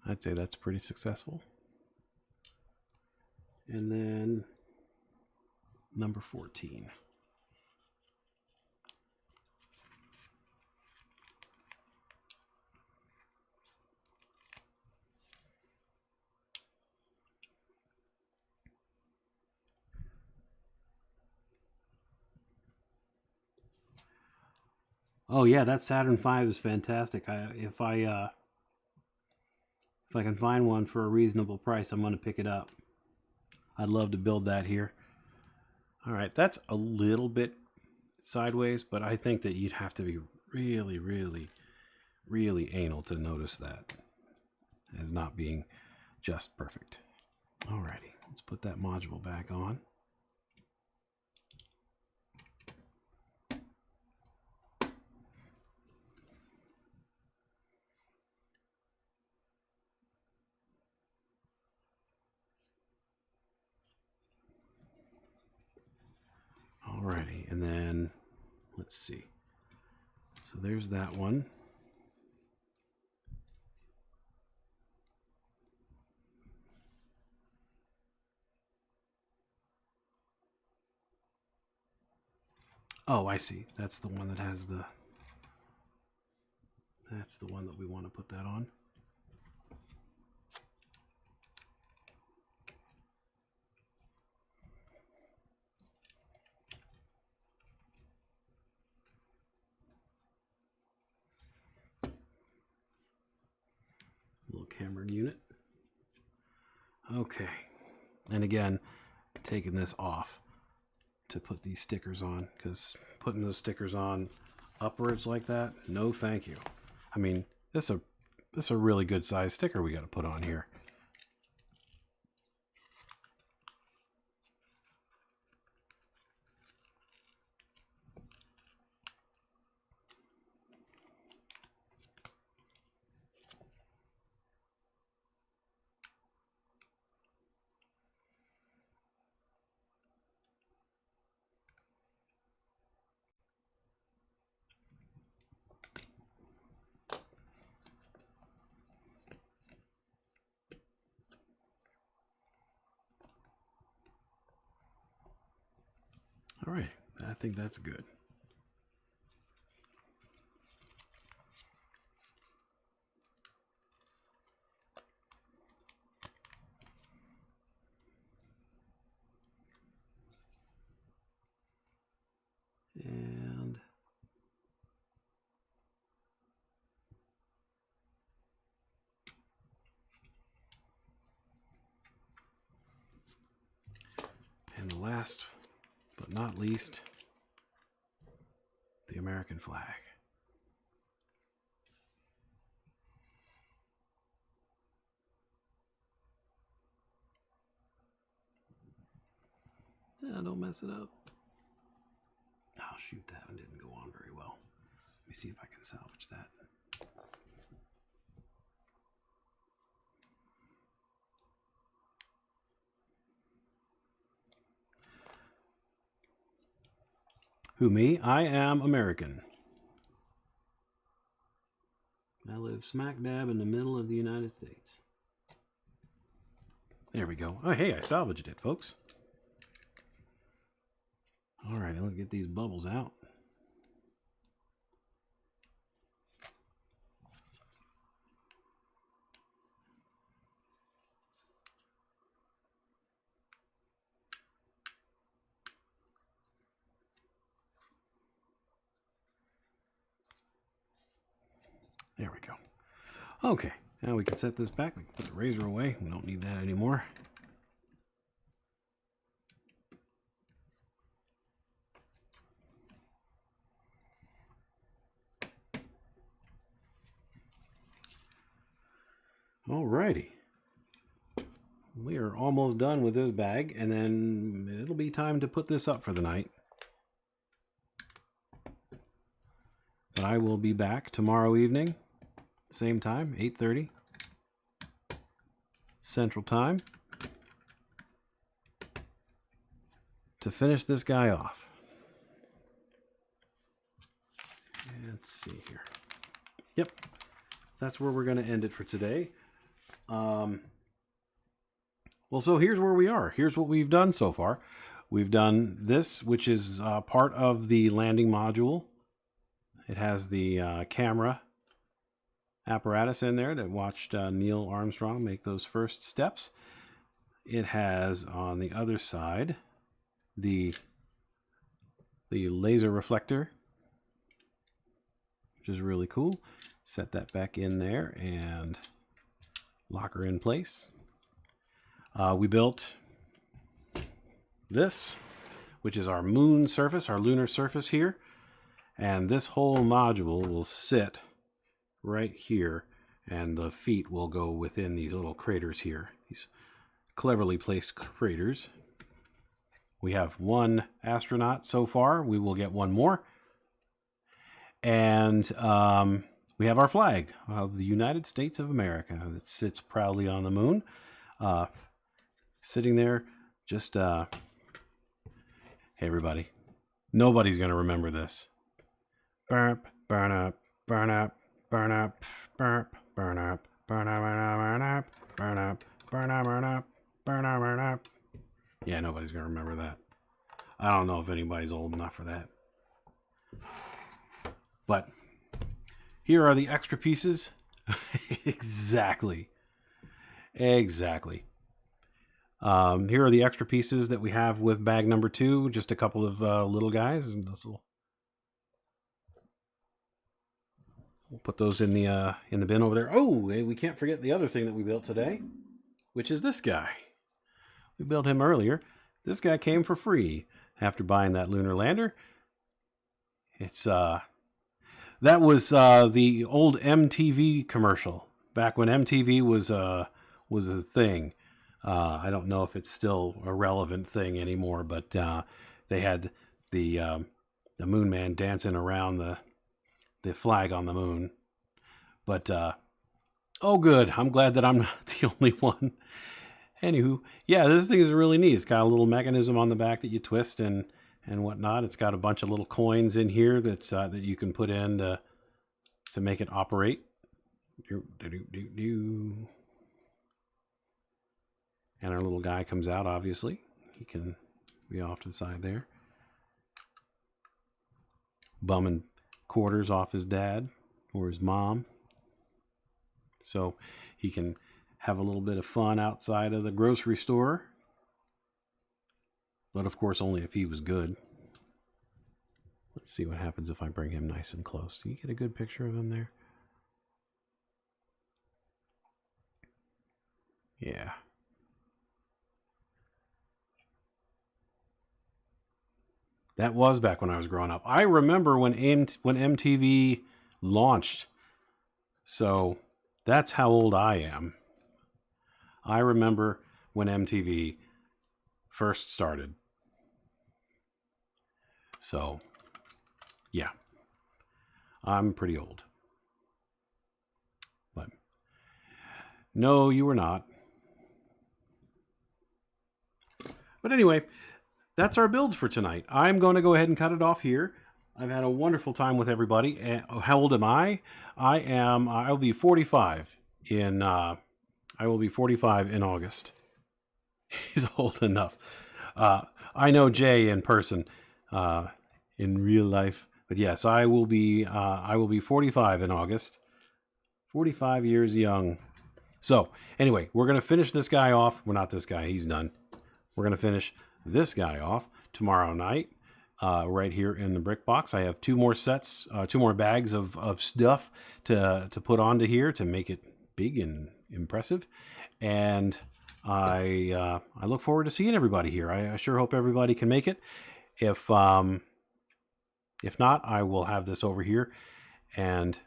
I'd say that's pretty successful. And then number 14. Oh yeah, that Saturn V is fantastic. If I can find one for a reasonable price, I'm going to pick it up. I'd love to build that here. All right, that's a little bit sideways, but I think that you'd have to be really, really, really anal to notice that as not being just perfect. Alrighty, let's put that module back on. Alrighty, and then let's see. So there's that one. Oh, I see. That's the one that has the... That's the one that we want to put that on. Little camera unit. Okay. And again, taking this off to put these stickers on, because putting those stickers on upwards like that, no thank you. I mean, this is a really good size sticker we got to put on here. All right, I think that's good. And the last but not least, the American flag. Yeah, don't mess it up. Oh, shoot, that one didn't go on very well. Let me see if I can salvage that. Who, me? I am American. I live smack dab in the middle of the United States. There we go. Oh, hey, I salvaged it, folks. All right, let's get these bubbles out. There we go. Okay, now we can set this back. We can put the razor away. We don't need that anymore. Alrighty. We are almost done with this bag, and then it'll be time to put this up for the night. But I will be back tomorrow evening, same time, 8:30 Central Time, to finish this guy off. Let's see here. Yep, that's where we're going to end it for today. Well, so here's where we are. Here's what we've done so far. We've done this, which is part of the landing module. It has the camera apparatus in there that watched Neil Armstrong make those first steps. It has on the other side the laser reflector, which is really cool. Set that back in there and lock her in place. We built this, which is our moon surface, our lunar surface here. And this whole module will sit right here, and the feet will go within these little craters here, these cleverly placed craters. We have one astronaut so far. We will get one more. And we have our flag of the United States of America that sits proudly on the moon. Sitting there, just, hey everybody, nobody's going to remember this. Burp, burn up, burn up, burn up, burp, burn up, burn up, burn up, burn up, burn up, burn up, burn up, burn up. Yeah, nobody's going to remember that. I don't know if anybody's old enough for that. But here are the extra pieces. Exactly. Here are the extra pieces that we have with bag number 2. Just a couple of little guys, and we'll put those in the bin over there. Oh, we can't forget the other thing that we built today, which is this guy. We built him earlier. This guy came for free after buying that lunar lander. It's that was the old MTV commercial back when MTV was a thing. I don't know if it's still a relevant thing anymore, but they had the moon man dancing around the flag on the moon. But oh good, I'm glad that I'm not the only one. Anywho, yeah, this thing is really neat. It's got a little mechanism on the back that you twist and whatnot. It's got a bunch of little coins in here that you can put in to make it operate. And our little guy comes out, obviously. He can be off to the side there, bumming quarters off his dad or his mom. So he can have a little bit of fun outside of the grocery store. But of course, only if he was good. Let's see what happens if I bring him nice and close. Do you get a good picture of him there? Yeah. That was back when I was growing up. I remember when MTV launched. So that's how old I am. I remember when MTV first started. So Yeah, I'm pretty old. But no, you were not. But anyway, that's our builds for tonight. I'm going to go ahead and cut it off here. I've had a wonderful time with everybody. How old am I? I'll be 45 in. I will be 45 in August. He's old enough. I know Jay in person, in real life, but yes, I will be 45 in August. 45 years young. So anyway, we're gonna finish this guy off. Well, not this guy. He's done. We're gonna finish this guy off tomorrow night, right here in the BrickBox. I have two more sets, two more bags of stuff to put onto here to make it big and impressive, and I look forward to seeing everybody here. I sure hope everybody can make it. If not, I will have this over here, and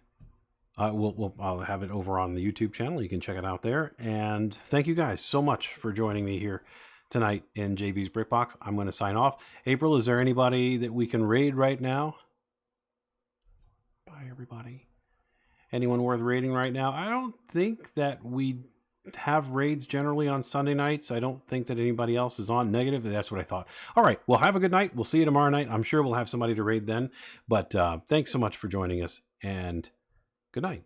I'll have it over on the YouTube channel. You can check it out there. And thank you guys so much for joining me here tonight in JB's BrickBox. I'm going to sign off. April, is there anybody that we can raid right now? Bye, everybody. Anyone worth raiding right now? I don't think that we have raids generally on Sunday nights. I don't think that anybody else is on. Negative. That's what I thought. All right. Well, have a good night. We'll see you tomorrow night. I'm sure we'll have somebody to raid then. But thanks so much for joining us, and good night.